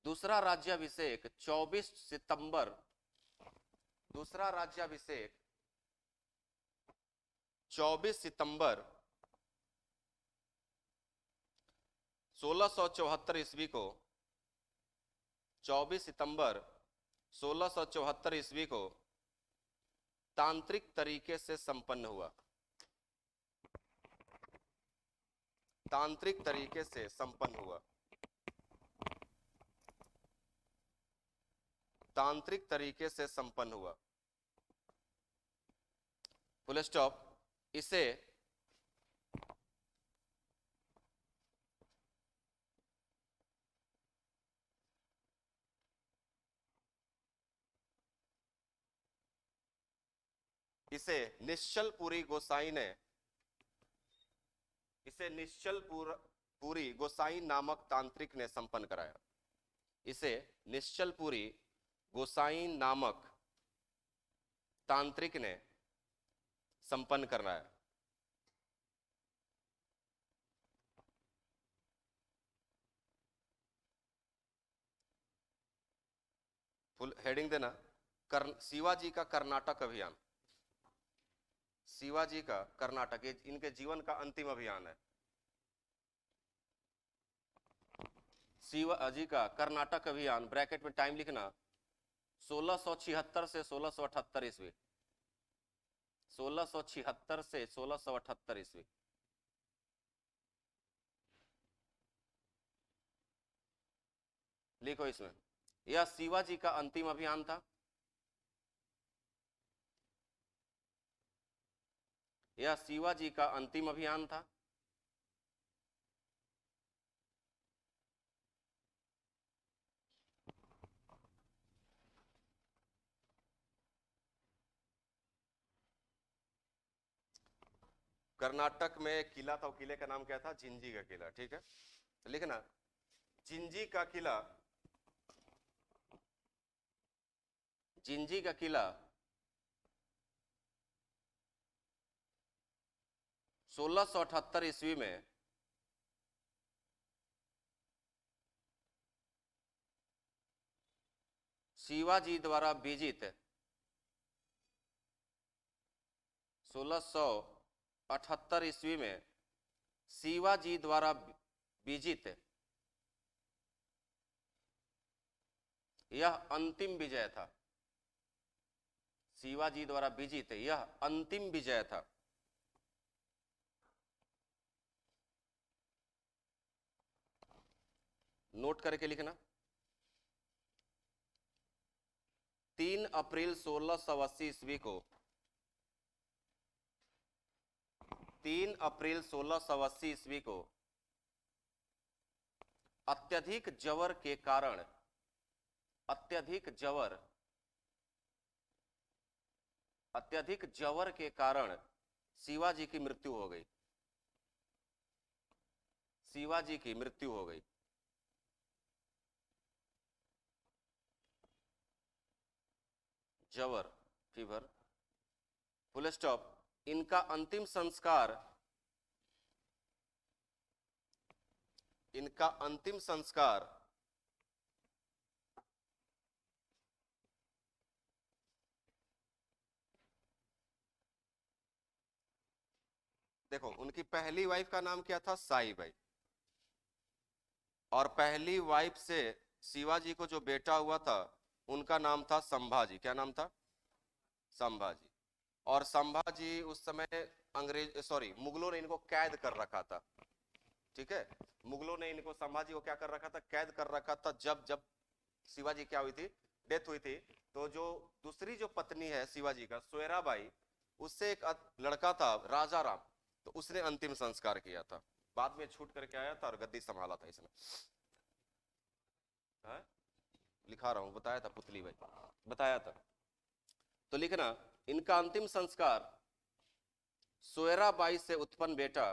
दूसरा राज्याभिषेक 24 सितंबर 1674 ईस्वी को 24 सितंबर 1674 ईस्वी को तांत्रिक तरीके से संपन्न हुआ। तांत्रिक तरीके से संपन्न हुआ। तांत्रिक तरीके से संपन्न हुआ, फुल स्टॉप। इसे निश्चलपुरी गोसाई नामक तांत्रिक ने संपन्न कराया। इसे निश्चलपुरी गोसाई नामक तांत्रिक ने संपन्न कराया। फुल हेडिंग देना, शिवाजी का कर्नाटक अभियान। शिवाजी का कर्नाटक, ये इनके जीवन का अंतिम अभियान है। शिवाजी का कर्नाटक अभियान, ब्रैकेट में टाइम लिखना, 1676 से 1678 ईस्वी। 1676 से 1678 ईस्वी। लिखो इसमें, यह शिवाजी का अंतिम अभियान था। यह शिवाजी का अंतिम अभियान था। कर्नाटक में एक किला था, किले का नाम क्या था? जिंजी का किला। ठीक है, लिखना, जिंजी का किला। जिंजी का किला 1678 ईस्वी में शिवाजी द्वारा विजित 1678 ईस्वी में शिवाजी द्वारा विजित यह अंतिम विजय था। शिवाजी द्वारा विजित यह अंतिम विजय था। नोट करके लिखना। 3 अप्रैल 1680 ईस्वी को 3 अप्रैल 1680 ईस्वी को अत्यधिक जवर के कारण अत्यधिक जवर के कारण शिवाजी की मृत्यु हो गई। शिवाजी की मृत्यु हो गई। जवर, फीवर, फुल स्टॉप। इनका अंतिम संस्कार देखो, उनकी पहली वाइफ का नाम क्या था? साईबाई। और पहली वाइफ से शिवाजी को जो बेटा हुआ था उनका नाम था संभाजी। क्या नाम था? संभाजी। और संभाजी उस समय मुगलों ने इनको कैद कर रखा था। ठीक है, मुगलों ने इनको, संभाजी को क्या कर रखा था? कैद कर रखा था। जब शिवाजी क्या हुई थी? डेथ हुई थी। तो जो दूसरी जो पत्नी है शिवाजी का, सोयराबाई, उससे एक लड़का था राजा राम, तो उसने अंतिम संस्कार किया था। बाद में छूट करके आया था और गद्दी संभाला था इसने। हाँ? लिखा रहा हूं, बताया था पुतली भाई, बताया था। तो लिखना, इनका अंतिम संस्कार सोयराबाई से उत्पन्न बेटा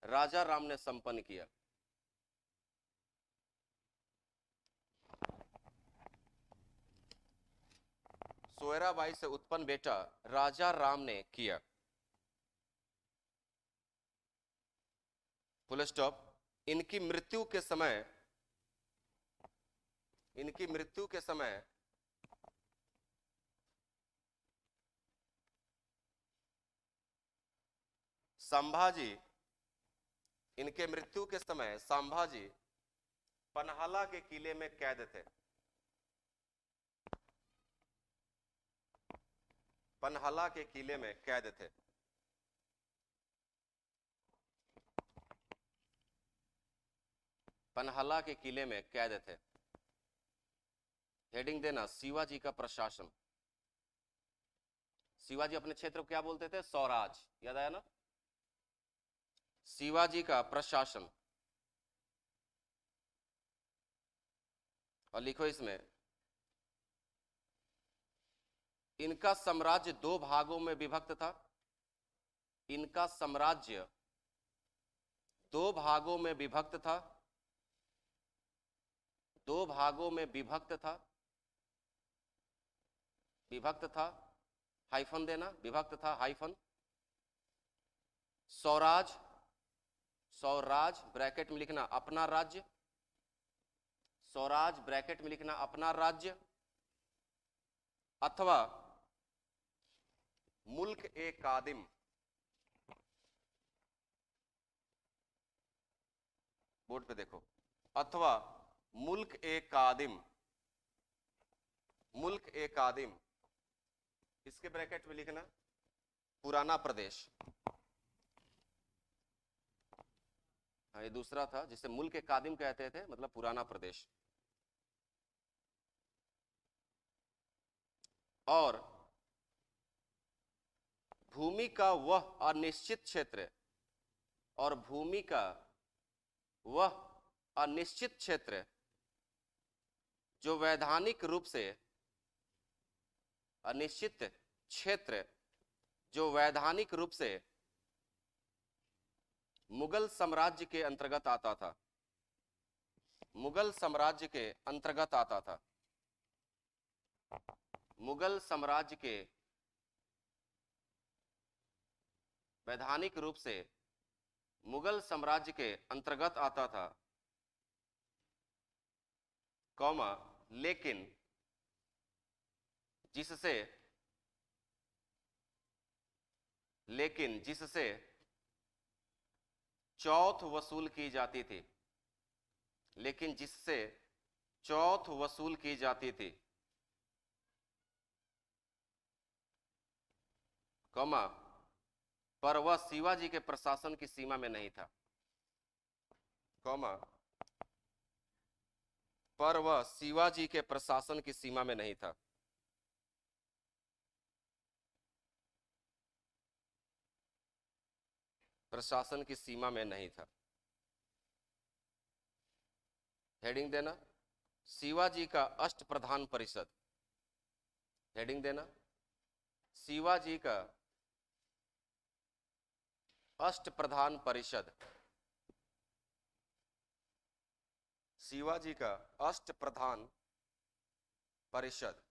राजा राम ने संपन्न किया। सोयराबाई से उत्पन्न बेटा राजा राम ने किया। Full stop. इनकी मृत्यु के समय संभाजी पन्हाला के किले में कैद थे। पन्हाला के किले में कैद थे। पन्हाला के किले में कैद थे। हेडिंग देना, शिवाजी का प्रशासन। शिवाजी अपने क्षेत्र को क्या बोलते थे? स्वराज। याद आया ना? शिवाजी का प्रशासन। और लिखो इसमें, इनका साम्राज्य 2 भागों में विभक्त था। इनका साम्राज्य 2 भागों में विभक्त था। 2 भागों में विभक्त था। हाइफन देना, विभक्त था, हाइफन। स्वराज ब्रैकेट में लिखना अपना राज्य। स्वराज ब्रैकेट में लिखना अपना राज्य, अथवा मुल्क ए कादिम। बोर्ड पे देखो, अथवा मुल्क ए कादिम। मुल्क ए कादिम, इसके ब्रैकेट में लिखना पुराना प्रदेश। हाँ, ये दूसरा था जिसे मुल्क ए कादिम कहते थे, मतलब पुराना प्रदेश। और भूमि का वह अनिश्चित क्षेत्र, जो वैधानिक रूप से अनिश्चित क्षेत्र, जो वैधानिक रूप से मुगल साम्राज्य के अंतर्गत आता था। मुगल साम्राज्य के अंतर्गत आता था। मुगल साम्राज्य के वैधानिक रूप से मुगल साम्राज्य के अंतर्गत आता था, कौमा, लेकिन जिससे चौथ वसूल की जाती थी, लेकिन जिससे चौथ वसूल की जाती थी, कौमा, पर वह शिवाजी के प्रशासन की सीमा में नहीं था, कौमा, पर वह शिवाजी के प्रशासन की सीमा में नहीं था। प्रशासन की सीमा में नहीं था। हेडिंग देना, शिवाजी का अष्टप्रधान परिषद। हेडिंग देना, शिवाजी का अष्टप्रधान परिषद। शिवाजी का अष्टप्रधान परिषद।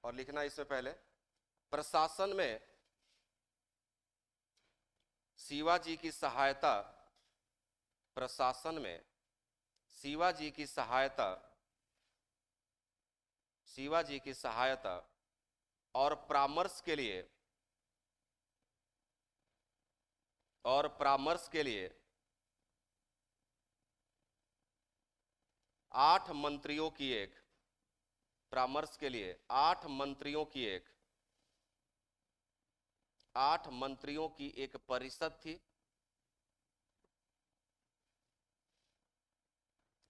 और लिखना इसमें पहले, प्रशासन में शिवाजी की सहायता, प्रशासन में शिवाजी की सहायता, शिवाजी की सहायता और परामर्श के लिए, और परामर्श के लिए 8 मंत्रियों की एक, परामर्श के लिए 8 मंत्रियों की एक, 8 मंत्रियों की एक परिषद थी।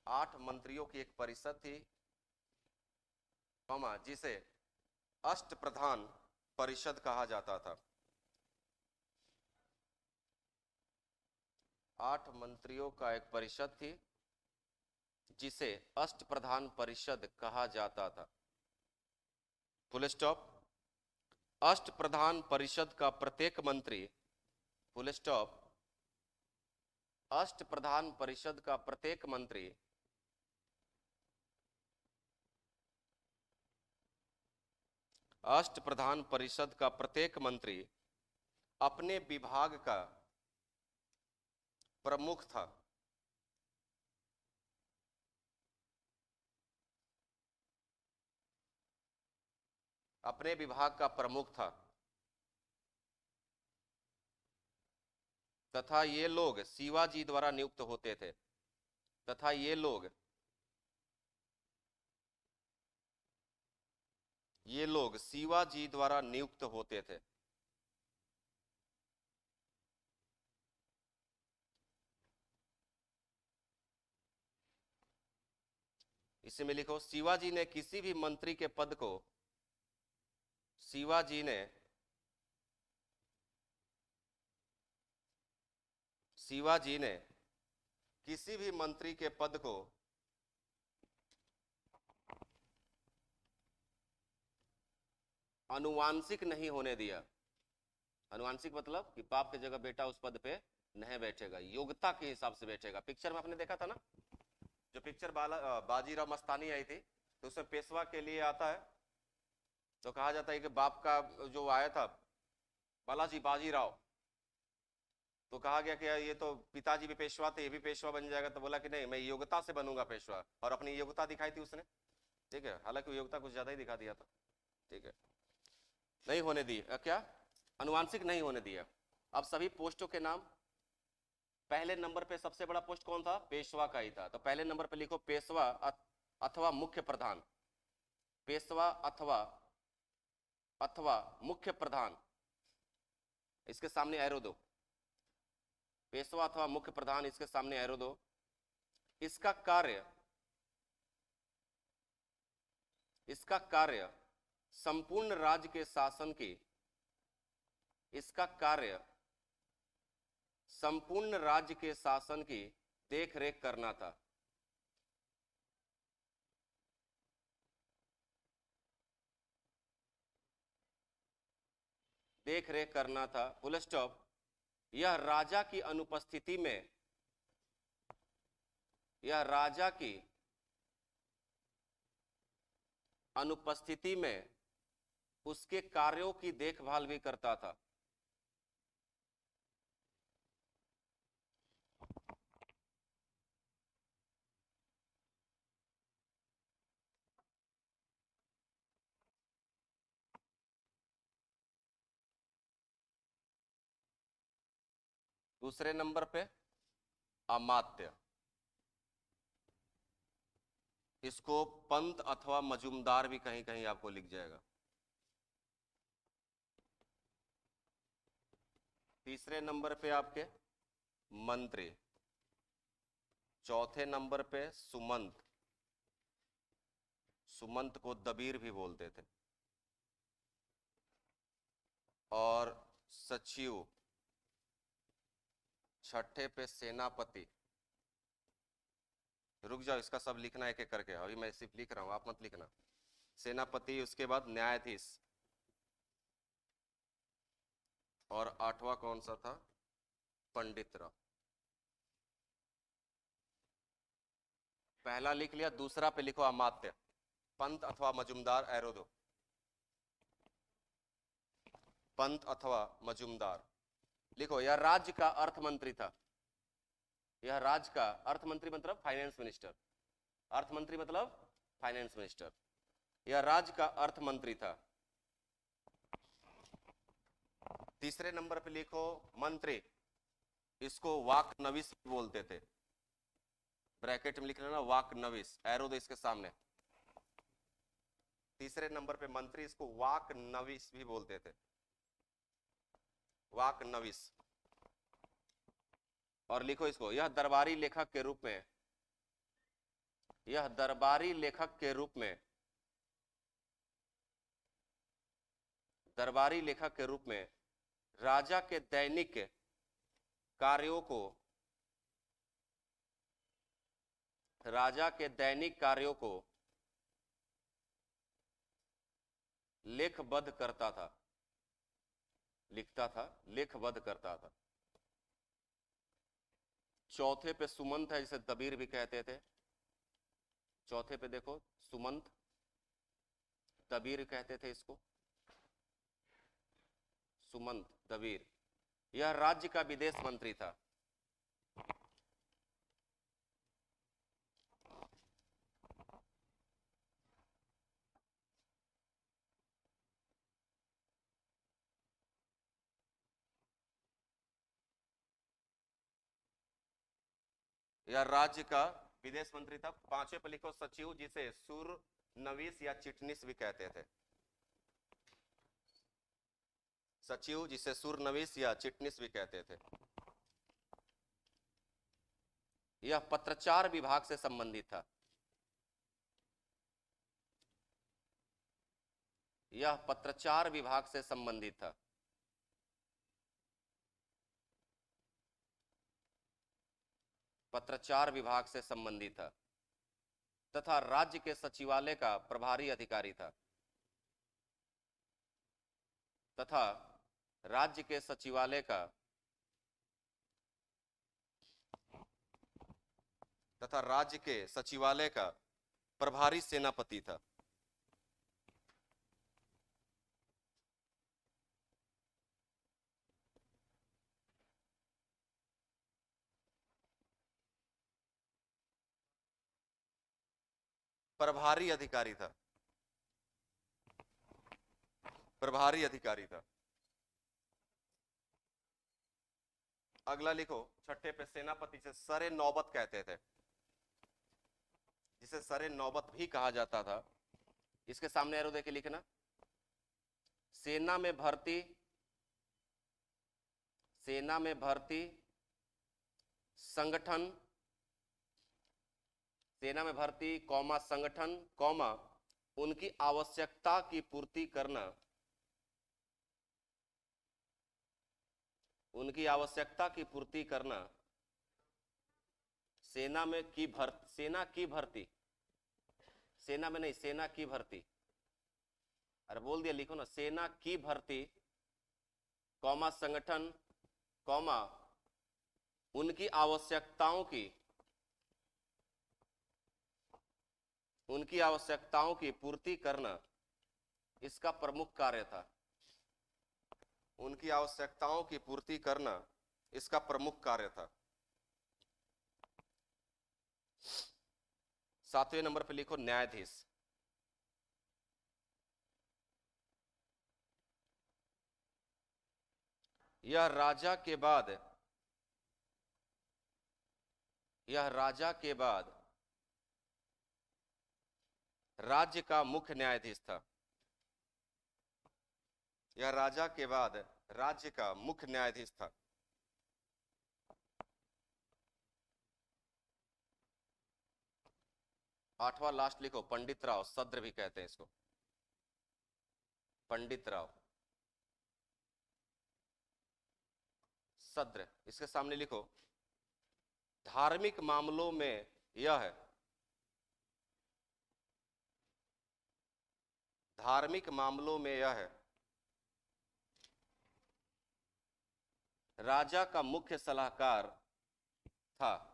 8 मंत्रियों की एक परिषद थी, जिसे अष्टप्रधान परिषद कहा जाता था। 8 मंत्रियों का एक परिषद थी जिसे अष्टप्रधान परिषद कहा जाता था। Full stop. अष्टप्रधान परिषद का प्रत्येक मंत्री, फुल स्टॉप, अष्टप्रधान परिषद का प्रत्येक मंत्री अष्टप्रधान परिषद का प्रत्येक मंत्री अपने विभाग का प्रमुख था। अपने विभाग का प्रमुख था तथा ये लोग शिवाजी द्वारा नियुक्त होते थे, तथा ये लोग शिवाजी द्वारा नियुक्त होते थे। इसी में लिखो, शिवाजी ने किसी भी मंत्री के पद को, शिवाजी ने किसी भी मंत्री के पद को अनुवांशिक नहीं होने दिया। अनुवांशिक मतलब कि बाप की जगह बेटा उस पद पे नहीं बैठेगा, योग्यता के हिसाब से बैठेगा। पिक्चर में आपने देखा था ना, जो पिक्चर बाजीराव मस्तानी आई थी, तो उसमें पेशवा के लिए आता है तो कहा जाता है कि बाप का जो आया था बालाजी बाजीराव, तो कहा गया कि ये तो पिताजी भी पेशवा थे, ये भी पेशवा बन जाएगा। तो बोला कि नहीं, मैं योग्यता से बनूंगा पेशवा, और अपनी योग्यता दिखाई थी उसने, ठीक है। हालांकि योग्यता कुछ ज्यादा ही दिखा दिया था, ठीक है। नहीं होने दी, क्या अनुवांशिक नहीं होने दिया। अब सभी पोस्टों के नाम, पहले नंबर पे सबसे बड़ा पोस्ट कौन था? पेशवा का ही था। तो पहले नंबर पे लिखो पेशवा अथवा मुख्य प्रधान, पेशवा अथवा मुख्य प्रधान, इसके सामने एरो दो, पेशवा अथवा मुख्य प्रधान, इसके सामने एरो दो। इसका कार्य संपूर्ण राज्य के शासन की, इसका कार्य संपूर्ण राज्य के शासन की देखरेख करना था। देखरेख करना था, फुल स्टॉप। यह राजा की अनुपस्थिति में, यह राजा की अनुपस्थिति में उसके कार्यों की देखभाल भी करता था। दूसरे नंबर पे अमात्य, इसको पंत अथवा मजूमदार भी कहीं कहीं आपको लिख जाएगा। तीसरे नंबर पे आपके मंत्री, चौथे नंबर पे सुमंत, सुमंत को दबीर भी बोलते थे, और सचिव, छठे पे सेनापति। रुक जाओ, इसका सब लिखना एक एक करके, अभी मैं सिर्फ लिख रहा हूं, आप मत लिखना। सेनापति, उसके बाद न्यायाधीश, और आठवां कौन सा था? पंडित राव। पहला लिख लिया, दूसरा पे लिखो अमात्य, पंत अथवा मजूमदार, एरो दो, पंत अथवा मजूमदार लिखो। यह राज्य का अर्थ मंत्री था, यह राज्य का अर्थ मंत्री मतलब फाइनेंस मिनिस्टर, अर्थ मंत्री मतलब फाइनेंस मिनिस्टर, यह राज्य का अर्थ मंत्री था। तीसरे नंबर पे लिखो मंत्री, इसको वाक नविस बोलते थे, ब्रैकेट में लिख लेना वाक नविस, एरो दो इसके सामने। तीसरे नंबर पे मंत्री, इसको वाक नविस भी बोलते थे, वाक नविस। और लिखो इसको, यह दरबारी लेखक के रूप में, यह दरबारी लेखक के रूप में, दरबारी लेखक के रूप में राजा के दैनिक कार्यों को, राजा के दैनिक कार्यों को लेखबद्ध करता था, लिखता था, लेखबद्ध करता था। चौथे पे सुमंत है, जिसे दबीर भी कहते थे, चौथे पे देखो सुमंत, दबीर कहते थे इसको, सुमंत दबीर। यह राज्य का विदेश मंत्री था, यह राज्य का विदेश मंत्री था। पांचवें पे लिखो सचिव, जिसे सुर नवीस या चिटनिस भी कहते थे, सचिव जिसे सुरनवीस या चिटनिस भी कहते थे। यह पत्रचार विभाग से संबंधित था, यह पत्रचार विभाग से संबंधित था। पत्रचार विभाग से संबंधित था, तथा राज्य के सचिवालय का प्रभारी अधिकारी था, तथा राज्य के सचिवालय का, तथा राज्य के सचिवालय का प्रभारी सेनापति था। प्रभारी अधिकारी था, प्रभारी अधिकारी था। अगला लिखो, छठे पे सेनापति से सरे नौबत कहते थे, जिसे सरे नौबत भी कहा जाता था। इसके सामने एरो देके लिखना, सेना में भर्ती, सेना में भर्ती संगठन, सेना में भर्ती कौमा संगठन कौमा उनकी आवश्यकता की पूर्ति करना, उनकी आवश्यकता की पूर्ति करना। सेना में की भर्ती, सेना की भर्ती, सेना में नहीं, सेना की भर्ती, अरे बोल दिया, लिखो ना, सेना की भर्ती कौमा संगठन कौमा उनकी आवश्यकताओं की, उनकी आवश्यकताओं की पूर्ति करना इसका प्रमुख कार्य था, उनकी आवश्यकताओं की पूर्ति करना इसका प्रमुख कार्य था। सातवें नंबर पे लिखो न्यायाधीश, यह राजा के बाद यह राजा के बाद राज्य का मुख्य न्यायाधीश था। यह राजा के बाद राज्य का मुख्य न्यायाधीश था। आठवां लास्ट लिखो, पंडित राव, सद्र भी कहते हैं इसको, पंडित राव सद्र। इसके सामने लिखो, धार्मिक मामलों में यह है, धार्मिक मामलों में यह है राजा का मुख्य सलाहकार था।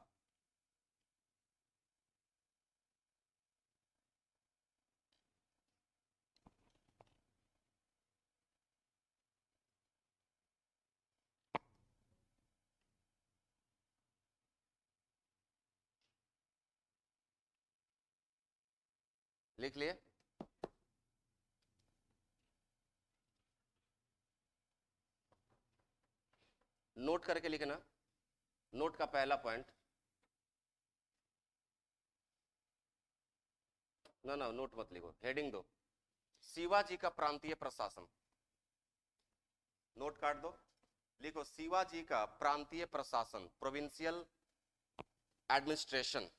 लिख लिए? नोट करके लिखना। नोट का पहला पॉइंट, ना ना नोट मत लिखो, हेडिंग दो, शिवाजी का प्रांतीय प्रशासन। नोट काट दो, लिखो शिवाजी का प्रांतीय प्रशासन, प्रोविंशियल एडमिनिस्ट्रेशन,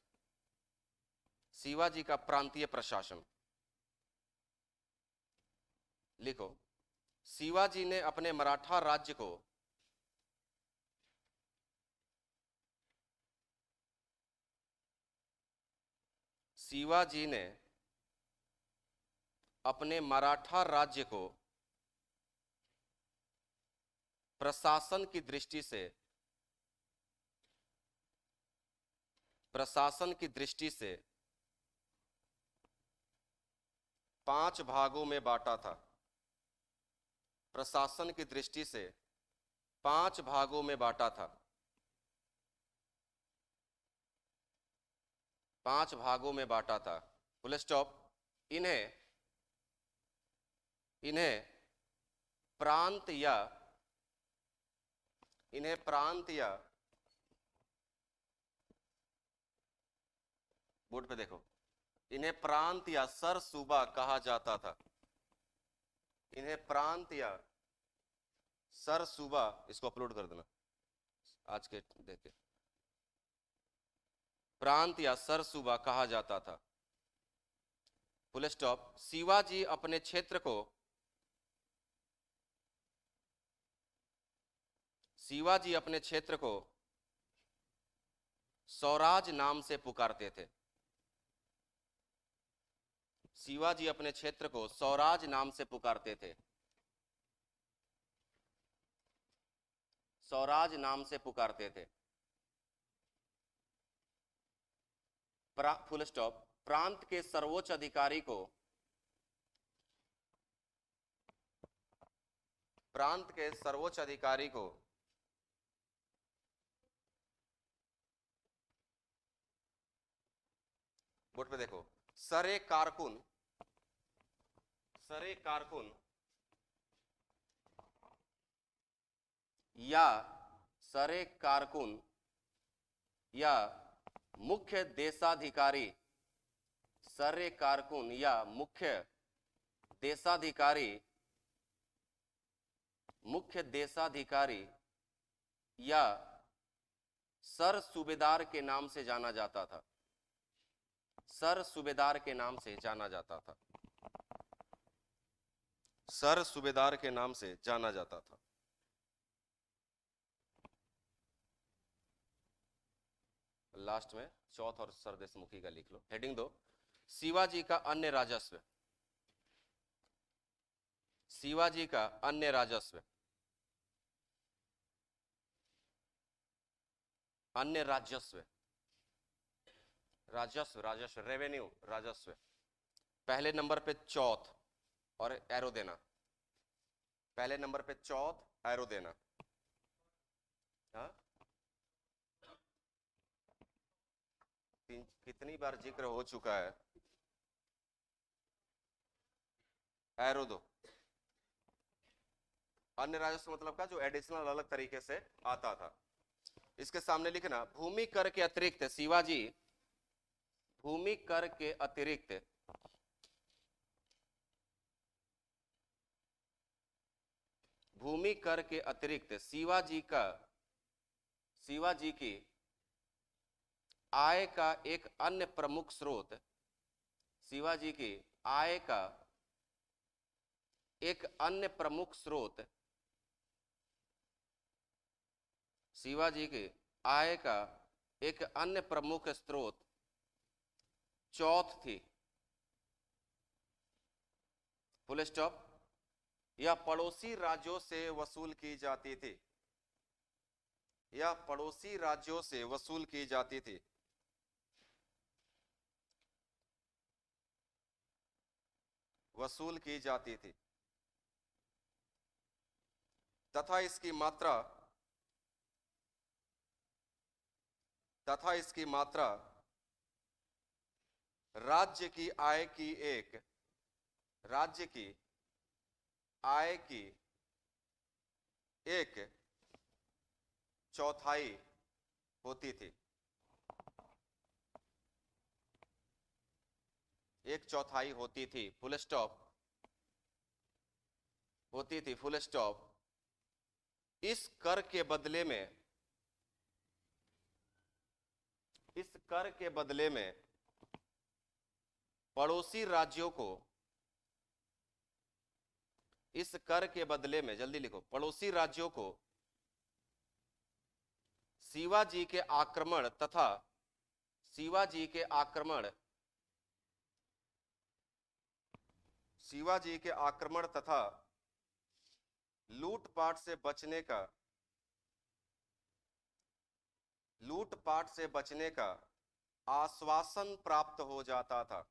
शिवाजी का प्रांतीय प्रशासन। लिखो, शिवाजी ने अपने मराठा राज्य को शिवाजी ने अपने मराठा राज्य को प्रशासन की दृष्टि से, प्रशासन की दृष्टि से 5 भागों में बांटा था। प्रशासन की दृष्टि से 5 भागों में बांटा था। 5 भागों में बांटा था, फुल स्टॉप। इन्हें प्रांत या बोर्ड पे देखो, इन्हें प्रांत या सर सूबा कहा जाता था। इन्हें प्रांत या सर सूबा, इसको अपलोड कर देना आज के देख, प्रांत या सर सूबा कहा जाता था, फुल स्टॉप। शिवाजी अपने क्षेत्र को स्वराज नाम से पुकारते थे। शिवाजी अपने क्षेत्र को स्वराज नाम से पुकारते थे, स्वराज नाम से पुकारते थे, फुल स्टॉप। प्रांत के सर्वोच्च अधिकारी को बोर्ड पे देखो, सरे कारकुन या सरे कारकुन या मुख्य देशाधिकारी, सरे कारकुन या मुख्य देशाधिकारी या सर सूबेदार के नाम से जाना जाता था। सर सूबेदार के नाम से जाना जाता था, सर सूबेदार के नाम से जाना जाता था। लास्ट में चौथ और सरदेशमुखी का लिख लो, हेडिंग दो, शिवाजी का अन्य राजस्व। शिवाजी का अन्य राजस्व, अन्य राजस्व, राजस्व रेवेन्यू, राजस्व। पहले नंबर पे चौथ और एरो देना, पहले नंबर पे चौथ, एरो देना। हाँ, कितनी बार जिक्र हो चुका है, एरो दो। अन्य राजस्व मतलब का जो एडिशनल अलग तरीके से आता था। इसके सामने लिखना भूमि कर के अतिरिक्त शिवाजी भूमि कर के अतिरिक्त भूमि कर के अतिरिक्त शिवाजी की आय का एक अन्य प्रमुख स्रोत शिवाजी की आय का एक अन्य प्रमुख स्रोत शिवाजी की आय का एक अन्य प्रमुख स्रोत चौथ थी। Full stop. यह पड़ोसी राज्यों से वसूल की जाती थी। यह पड़ोसी राज्यों से वसूल की जाती थी। वसूल की जाती थी तथा इसकी मात्रा राज्य की आय की एक चौथाई होती थी। एक चौथाई होती थी। Full stop. होती थी। Full stop. इस कर के बदले में पड़ोसी राज्यों को इस कर के बदले में जल्दी लिखो पड़ोसी राज्यों को शिवाजी के आक्रमण तथा लूटपाट से बचने का आश्वासन प्राप्त हो जाता था।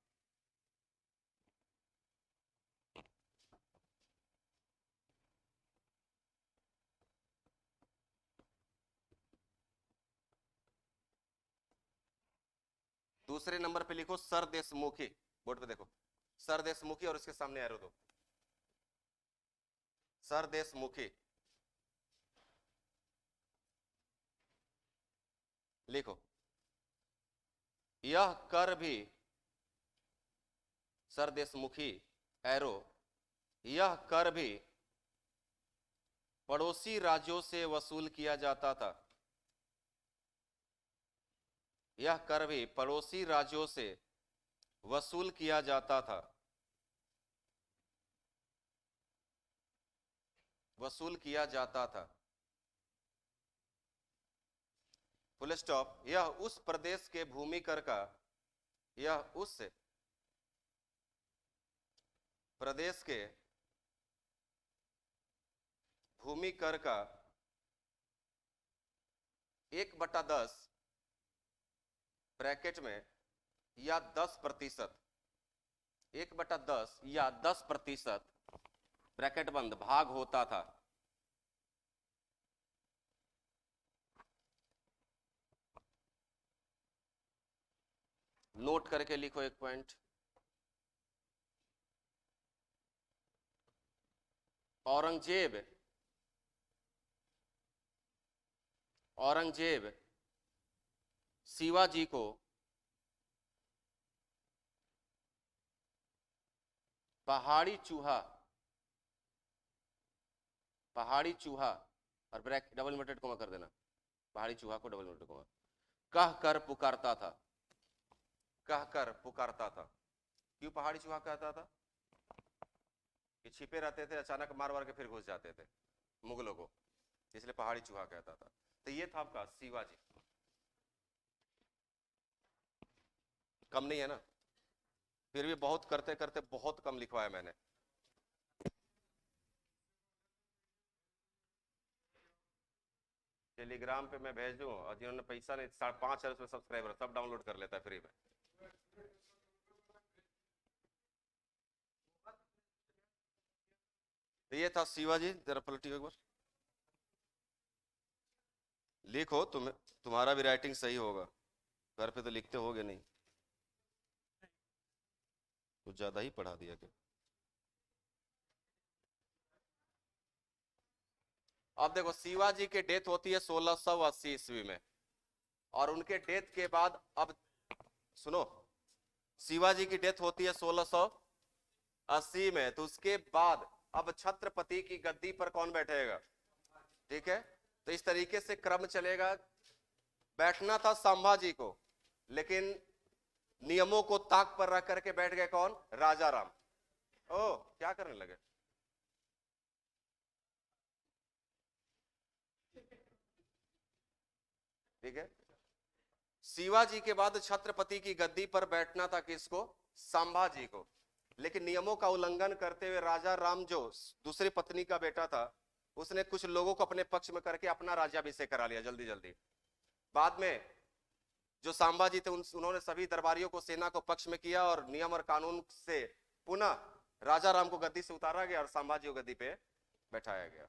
दूसरे नंबर पे लिखो सरदेशमुखी। बोर्ड पे देखो सरदेशमुखी और इसके सामने एरो दो। सरदेशमुखी लिखो। यह कर भी सरदेशमुखी एरो यह कर भी पड़ोसी राज्यों से वसूल किया जाता था। यह कर भी पड़ोसी राज्यों से वसूल किया जाता था। वसूल किया जाता था। Full stop. यह उस प्रदेश के भूमि कर का यह उस प्रदेश के भूमि कर का 1/10 ब्रैकेट में या 10% 1/10 या 10% ब्रैकेट बंद भाग होता था। नोट करके लिखो एक पॉइंट। औरंगजेब शिवाजी को पहाड़ी चूहा और ब्रैक डबल इन्वर्टेड कोमा कर देना। पहाड़ी चूहा को डबल इन्वर्टेड कोमा कहकर पुकारता था। क्यों पहाड़ी चूहा कहता था? कि छिपे रहते थे, अचानक मार के फिर घुस जाते थे मुगलों को, इसलिए पहाड़ी चूहा कहता था। तो ये था आपका शिवाजी। कम नहीं है ना? फिर भी बहुत करते करते बहुत कम लिखवाया मैंने। टेलीग्राम पे मैं भेज दूं और जिन्होंने पैसा नहीं 5,500 सब्सक्राइबर सब डाउनलोड कर लेता है फ्री में। ये था शिवाजी। जरा पलटियो एक बार। लिखो तुम्हारा भी राइटिंग सही होगा। घर पे तो लिखते होगे नहीं। कुछ ज्यादा ही पढ़ा दिया क्या? अब देखो शिवाजी की डेथ होती है 1680 ईस्वी में, और उनके डेथ के बाद, अब सुनो, शिवाजी की डेथ होती है 1680 में, तो उसके बाद अब छत्रपति की गद्दी पर कौन बैठेगा? ठीक है, तो इस तरीके से क्रम चलेगा। बैठना था संभाजी को, लेकिन नियमों को ताक पर रख करके बैठ गए कौन? राजा राम। ओ क्या करने लगे? ठीक है, शिवाजी के बाद छत्रपति की गद्दी पर बैठना था किसको? संभाजी को। लेकिन नियमों का उल्लंघन करते हुए राजा राम, जो दूसरी पत्नी का बेटा था, उसने कुछ लोगों को अपने पक्ष में करके अपना राज्याभिषेक करा लिया जल्दी जल्दी। बाद में जो संभाजी थे उन्होंने सभी दरबारियों को, सेना को पक्ष में किया, और नियम और कानून से पुनः राजा राम को गद्दी से उतारा गया और संभाजी को गद्दी पे बैठाया गया।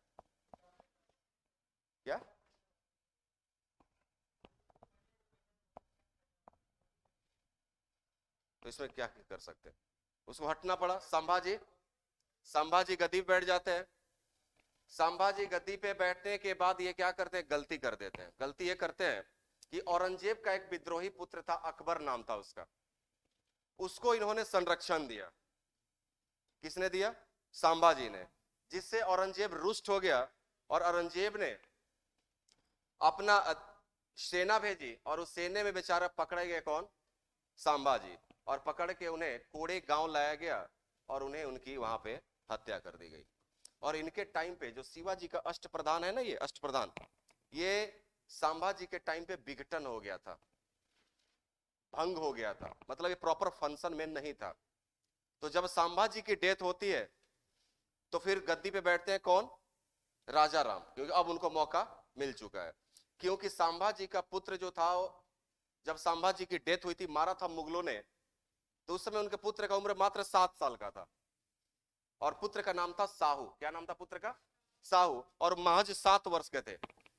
क्या? तो इसमें क्या कर सकते हैं? उसको हटना पड़ा। संभाजी गद्दी पे बैठ जाते हैं। संभाजी गद्दी पे बैठने के बाद ये क्या करते हैं? गलती कर देते हैं। गलती ये करते हैं कि औरंगजेब का एक विद्रोही पुत्र था, अकबर नाम था उसका, उसको इन्होंने संरक्षण दिया। किसने दिया? संभाजी ने। जिससे औरंगजेब रुष्ट हो गया, और औरंगजेब ने अपना सेना भेजी, और उस सेने में बेचारा पकड़े गए कौन? संभाजी। और पकड़ के उन्हें कोड़े गांव लाया गया, और उन्हें उनकी वहां पे हत्या कर दी गई। और इनके टाइम पे जो शिवाजी का अष्ट प्रधान है ना, ये अष्ट प्रधान, ये संभाजी के टाइम पे विघटन हो गया था, भंग हो गया था, मतलब ये प्रॉपर फंक्शन में नहीं था। तो जब संभाजी की डेथ होती है, तो फिर गद्दी पे बैठते हैं कौन? राजा राम, क्योंकि अब उनको मौका मिल चुका है। क्योंकि संभाजी का पुत्र जो था, जब संभाजी की डेथ हुई थी, मारा था मुगलों ने, तो उस समय उनके पुत्र का उम्र मात्र 7 साल का था, और पुत्र का नाम था साहू। क्या नाम था पुत्र का? साहू। और महज 7 वर्ष के थे।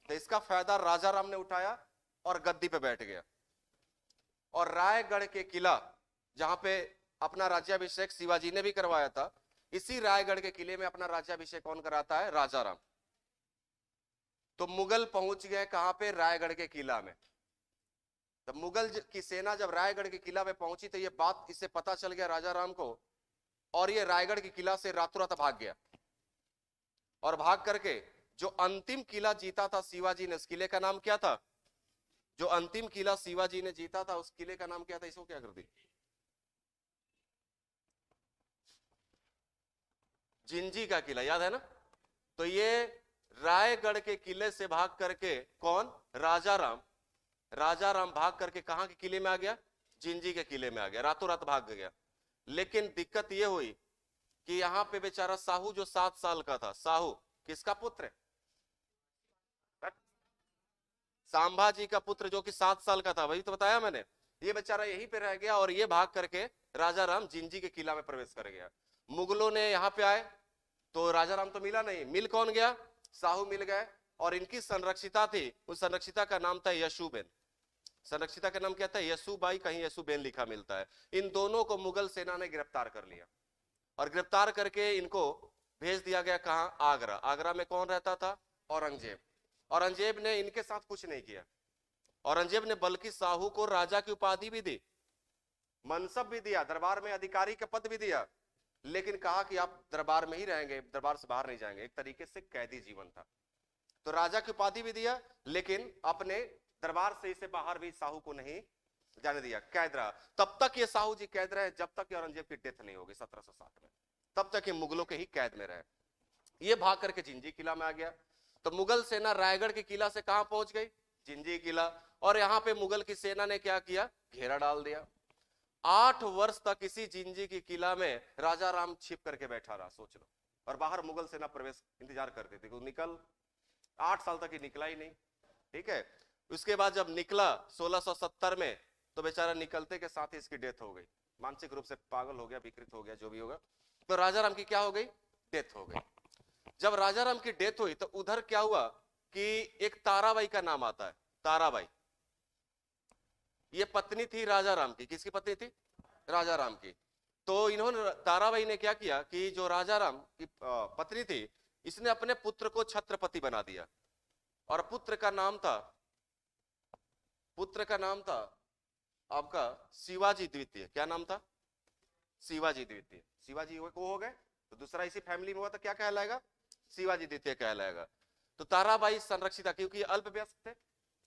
तो इसका फायदा राजा राम ने उठाया और गद्दी पे बैठ गया। और रायगढ़ के किला, जहां पे अपना राज्याभिषेक शिवाजी ने भी करवाया था, इसी रायगढ़ के किले में अपना राज्याभिषेक कौन कराता है? राजा राम। तो मुगल पहुंच गए कहां पे? रायगढ़ के किला में। तब मुगल की सेना जब रायगढ़ के किला में पहुंची, तो ये बात इससे पता चल गया राजा राम को, और ये रायगढ़ के किला से रातों रात भाग गया। और भाग करके जो अंतिम किला जीता था शिवाजी ने, उस किले का नाम क्या था? जो अंतिम किला शिवाजी ने जीता था, उस किले का नाम क्या था? इसको क्या कर दी? जिंजी का किला, याद है ना? तो ये रायगढ़ के किले से भाग करके कौन? राजा राम। राजा राम भाग करके कहां के किले में आ गया? जिंजी के किले में आ गया, रातों रात भाग गया। लेकिन दिक्कत यह हुई कि यहां पे बेचारा साहू, जो 7 साल का था, साहू किसका पुत्र है? संभाजी का पुत्र, जो कि 7 साल का था, वही तो बताया मैंने। ये बेचारा यहीं पे रह गया, और ये भाग करके राजा राम जिंजी के किला में प्रवेश कर गया। मुगलों ने यहाँ पे आए, तो राजा राम तो मिला नहीं। मिल कौन गया? साहू मिल गए। और इनकी संरक्षिता थी, उस संरक्षिता का नाम था यशुबेन। संरक्षिता का नाम क्या था? यसुबाई, कहीं यसुबेन लिखा मिलता है। इन दोनों को मुगल सेना ने गिरफ्तार कर लिया, और गिरफ्तार करके इनको भेज दिया गया कहां? आगरा। आगरा में कौन रहता था? औरंगजेब। औरंगजेब ने इनके साथ कुछ नहीं किया। औरंगजेब ने बल्कि साहू को राजा की उपाधि भी दी, मनसब भी दिया, दरबार में अधिकारी का पद भी दिया, लेकिन कहा कि आप दरबार में ही रहेंगे, दरबार से बाहर नहीं जाएंगे। एक तरीके से कैदी जीवन था। तो राजा की उपाधि भी दिया, लेकिन अपने दरबार से इसे बाहर भी साहू को नहीं जाने दिया, कैद रहा। तब तक ये साहू जी कैद रहे, जब तक औरंगजेब की डेथ नहीं होगी 1760 में, तब तक ये मुगलों के ही कैद में रहे। ये भाग करके जिंजी किला में आ गया। तो मुगल सेना रायगढ़ के किला से कहां पहुंच गई? जिंजी किला। और यहां पे मुगल की सेना ने क्या किया? घेरा डाल दिया। 8 वर्ष तक इसी जिंजी की किला में राजा राम छिप करके बैठा रहा, सोच लो। और बाहर मुगल सेना प्रवेश इंतजार करती थी, निकल 8 साल तक ही निकला ही नहीं। ठीक है, उसके बाद जब निकला 1670 में, तो बेचारा निकलते के साथ ही इसकी डेथ हो गई। मानसिक रूप से पागल हो गया, विकृत हो गया, जो भी होगा। तो राजा राम की क्या हो गई? डेथ हो गई। जब राजा राम की डेथ हुई, तो उधर क्या हुआ कि एक ताराबाई का नाम आता है। ताराबाई, ये पत्नी थी राजा राम की। किसकी पत्नी थी? राजा राम की। तो इन्होंने, ताराबाई ने क्या किया कि जो राजा राम की पत्नी थी, इसने अपने पुत्र को छत्रपति बना दिया और पुत्र का नाम था आपका शिवाजी द्वितीय। क्या नाम था? शिवाजी द्वितीय। शिवाजी को हो गए तो दूसरा इसी फैमिली में हुआ तो क्या कहलाएगा? शिवाजी द्वितीय कहलाएगा। तो ताराबाई संरक्षिता, क्योंकि अल्पवयस्क थे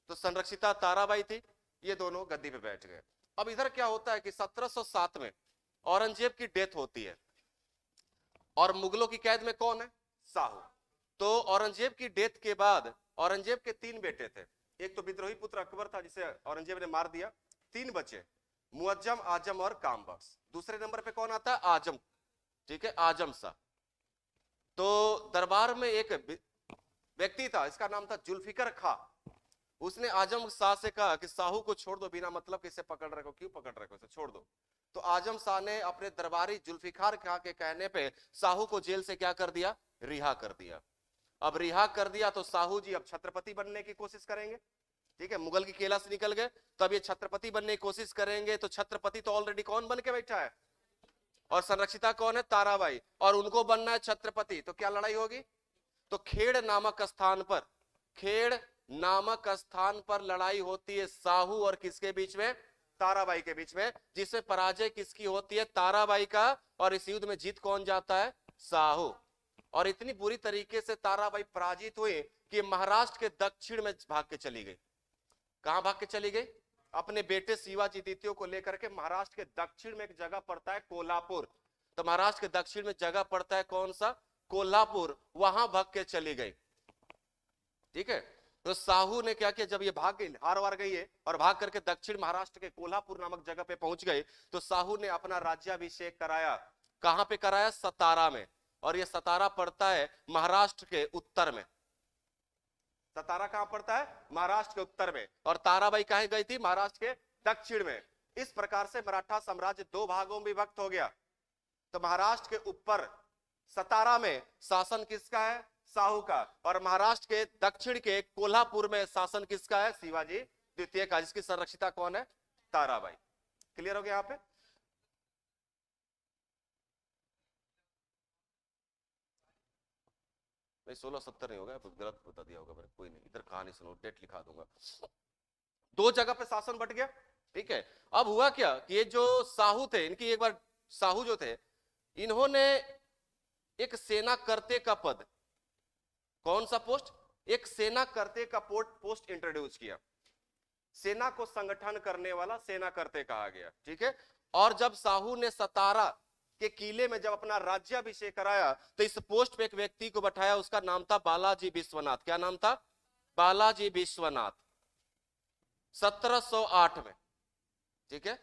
तो संरक्षिता ताराबाई थी, ये दोनों गद्दी पे बैठ गए। अब इधर क्या होता है कि 1707 में औरंगजेब की डेथ होती है और मुगलों की कैद में कौन है? शाहू। तो औरंगजेब की डेथ के बाद औरंगजेब के 3 बेटे थे। एक तो विद्रोही पुत्र अकबर था जिसे औरंगजेब ने मार दिया। 3 बचे, मुअज्जम, आजम और कामबख्श। दूसरे नंबर पे कौन आता है? आजम। ठीक है, आजम शाह। तो दरबार में एक व्यक्ति था, इसका नाम था जुल्फिकर खां। उसने आजम शाह से कहा कि साहू को छोड़ दो, बिना मतलब किसे पकड़ रहे हो, क्यों पकड़ रहे हो, इसे छोड़ दो। तो आजम शाह ने अपने दरबारी जुल्फिकार खां के कहने पे साहू को जेल से क्या कर दिया? रिहा कर दिया। अब रिहा कर दिया तो साहू जी अब छत्रपति बनने की कोशिश करेंगे। ठीक है, मुगल की केला से निकल गए तो अब ये छत्रपति बनने की कोशिश करेंगे। तो छत्रपति तो ऑलरेडी कौन बन के बैठा है और संरक्षिता कौन है? ताराबाई। और उनको बनना है छत्रपति, तो क्या लड़ाई होगी? तो खेड़ नामक स्थान पर लड़ाई होती है साहू और किसके बीच में? ताराबाई के बीच में, जिसमें पराजय किसकी होती है? ताराबाई का। और इस युद्ध में जीत कौन जाता है? साहू। और इतनी बुरी तरीके से ताराबाई पराजित हुई कि महाराष्ट्र के दक्षिण में भाग के चली गई। कहां भाग के चली गई? अपने बेटे शिवाजी द्वितीय को लेकर के महाराष्ट्र के दक्षिण में एक जगह पड़ता है कोल्हापुर। तो महाराष्ट्र के दक्षिण में जगह पड़ता है कौन सा? कोल्हापुर। वहां भाग के चली गई। ठीक है, तो साहू ने क्या किया, जब ये भाग गई, हार वार गई है और भाग करके दक्षिण महाराष्ट्र के कोल्हापुर नामक जगह पे पहुंच गए, तो साहू ने अपना राज्याभिषेक कराया। कहां पे कराया? सतारा में। और ये सतारा पड़ता है महाराष्ट्र के उत्तर में। सतारा कहां पड़ता है? महाराष्ट्र के उत्तर में। और ताराबाई कहां गई थी? महाराष्ट्र के दक्षिण में। इस प्रकार से मराठा साम्राज्य 2 भागों में विभक्त हो गया। तो महाराष्ट्र के ऊपर सतारा में शासन किसका है? साहू का। और महाराष्ट्र के दक्षिण के कोल्हापुर में शासन किसका है? शिवाजी द्वितीय का, जिसकी संरक्षिता कौन है? ताराबाई। क्लियर हो गया यहां पे? नहीं, 1670 नहीं होगा, गलत बता दिया होगा मैंने, कोई नहीं, इधर कहानी सुनो, डेट लिखा दूंगा। 2 जगह पे शासन बट गया। ठीक है, अब हुआ क्या कि ये जो साहू थे, इनकी एक बार साहू जो थे, इन्होंने एक सेना करते का पद, कौन सा पोस्ट? एक सेना करते का पोस्ट इंट्रोड्यूस किया। सेना को संगठन करने वाला सेना करते कहा गया। ठीक है, और जब साहू ने सतारा के किले में जब अपना राज्याभिषेक कराया तो इस पोस्ट पे एक व्यक्ति को बैठाया, उसका नाम था बालाजी विश्वनाथ। क्या नाम था? बालाजी विश्वनाथ। 1708 में। ठीक है,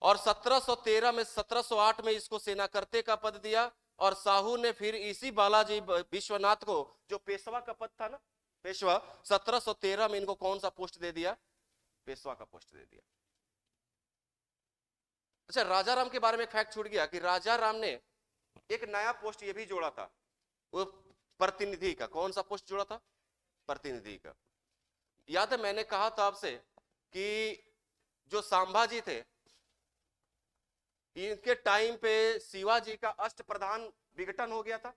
और 1713 में 1708 में इसको सेना करते का पद दिया। और साहू ने फिर इसी बालाजी विश्वनाथ को, जो पेशवा का पद था ना, पेशवा, 1713 में इनको कौन सा पोस्ट दे दिया? पेशवा का पोस्ट दे दिया। अच्छा, राजा राम के बारे में एक फैक्ट छूट गया कि राजा राम ने एक नया पोस्ट ये भी जोड़ा था, वो प्रतिनिधि का। कौन सा पोस्ट जोड़ा था? प्रतिनिधि का। याद है मैंने कहा था आपसे कि जो संभाजी थे, इनके टाइम पे शिवाजी का अष्ट प्रधान विघटन हो गया था,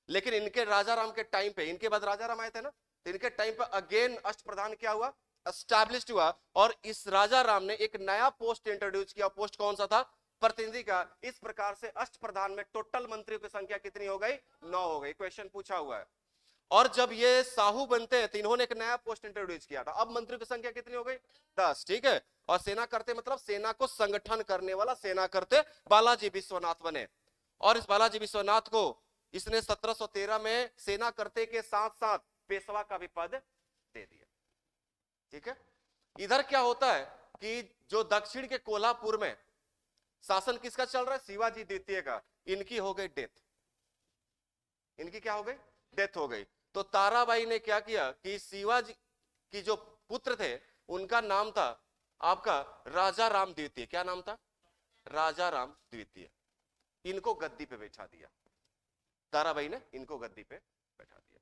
लेकिन इनके राजा राम के टाइम पे, इनके बाद राजा राम आए थे ना, तो इनके टाइम पे अगेन अष्ट प्रधान क्या हुआ? एस्टैब्लिश्ड हुआ। और इस राजा राम ने एक नया पोस्ट इंट्रोड्यूस किया। पोस्ट कौन सा था? प्रतिनिधि का। इस प्रकार से अष्ट प्रधान में टोटल मंत्रियों की संख्या कितनी हो गई? 9 हो गई। क्वेश्चन पूछा हुआ है। और जब ये साहू बनते हैं तो इन्होंने एक नया पोस्ट इंट्रोड्यूस किया था। अब मंत्रियों की संख्या कितनी हो गई? 10। ठीक है, और सेना करते मतलब सेना को संगठन करने वाला सेना करते बालाजी विश्वनाथ बने। और इस बालाजी विश्वनाथ को इसने 1713 में सेना करते के साथ साथ पेशवा का भी पद दे दिया। ठीक है, इधर क्या होता है कि जो दक्षिण के कोल्हापुर में शासन किसका चल रहा है? शिवाजी द्वितीय का। इनकी हो गई डेथ। इनकी क्या हो गई? डेथ हो गई। तो ताराबाई ने क्या किया कि शिवाजी की जो पुत्र थे उनका नाम था आपका राजा राम द्वितीय। क्या नाम था? राजा राम द्वितीय। इनको गद्दी पे बैठा दिया। ताराबाई ने इनको गद्दी पे बैठा दिया।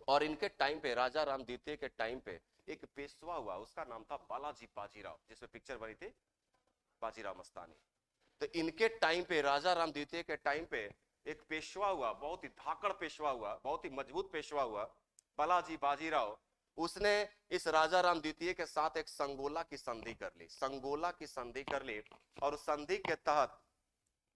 और इनके टाइम पे, राजा राम द्वितीय के टाइम पे, एक पेशवा हुआ, उसका नाम था बालाजी बाजीराव, जिसमें पिक्चर बनी थी बाजीराव मस्तानी। तो इनके टाइम पे, राजा राम द्वितीय के टाइम पे, एक पेशवा हुआ, बहुत ही धाकड़ पेशवा हुआ, बहुत ही मजबूत पेशवा हुआ, बालाजी बाजीराव। उसने इस राजा राम द्वितीय के साथ एक संगोला की संधि कर ली, संगोला की संधि कर ली। और उस संधि के तहत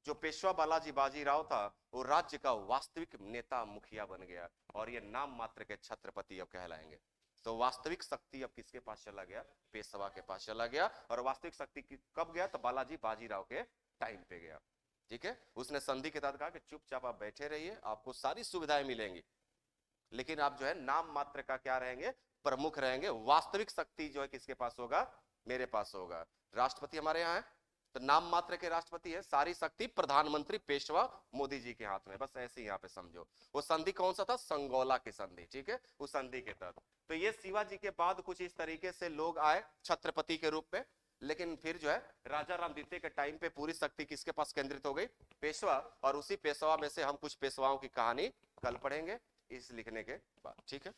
जो पेशवा बालाजी बाजीराव था वो राज्य का वास्तविक नेता मुखिया बन गया, और ये नाम मात्र के छत्रपति अब कहलाएंगे। तो वास्तविक शक्ति अब किसके पास चला गया? पेशवा के पास चला गया। और वास्तविक शक्ति कब गया? तो बालाजी बाजीराव के टाइम पे गया। ठीक है, उसने संधि के तहत कहा कि चुपचाप आप बैठे रहिए, आपको सारी सुविधाएं मिलेंगी, लेकिन आप जो है नाम मात्र का क्या रहेंगे? प्रमुख रहेंगे। वास्तविक शक्ति जो है किसके पास होगा? मेरे पास होगा। राष्ट्रपति हमारे यहाँ है, तो नाम मात्र के राष्ट्रपति है, सारी शक्ति प्रधानमंत्री पेशवा मोदी जी के हाथ में। बस ऐसे ही यहाँ पे समझो। वो संधि कौन सा था? संगोला की संधि। ठीक है, उस संधि के तहत तो ये शिवाजी के बाद कुछ इस तरीके से लोग आए छत्रपति के रूप में, लेकिन फिर जो है राजा राम द्वितीय के टाइम पे पूरी शक्ति किसके पास केंद्रित हो गई? पेशवा। और उसी पेशवा में से हम कुछ पेशवाओं की कहानी कल पढ़ेंगे इस लिखने के बाद। ठीक है।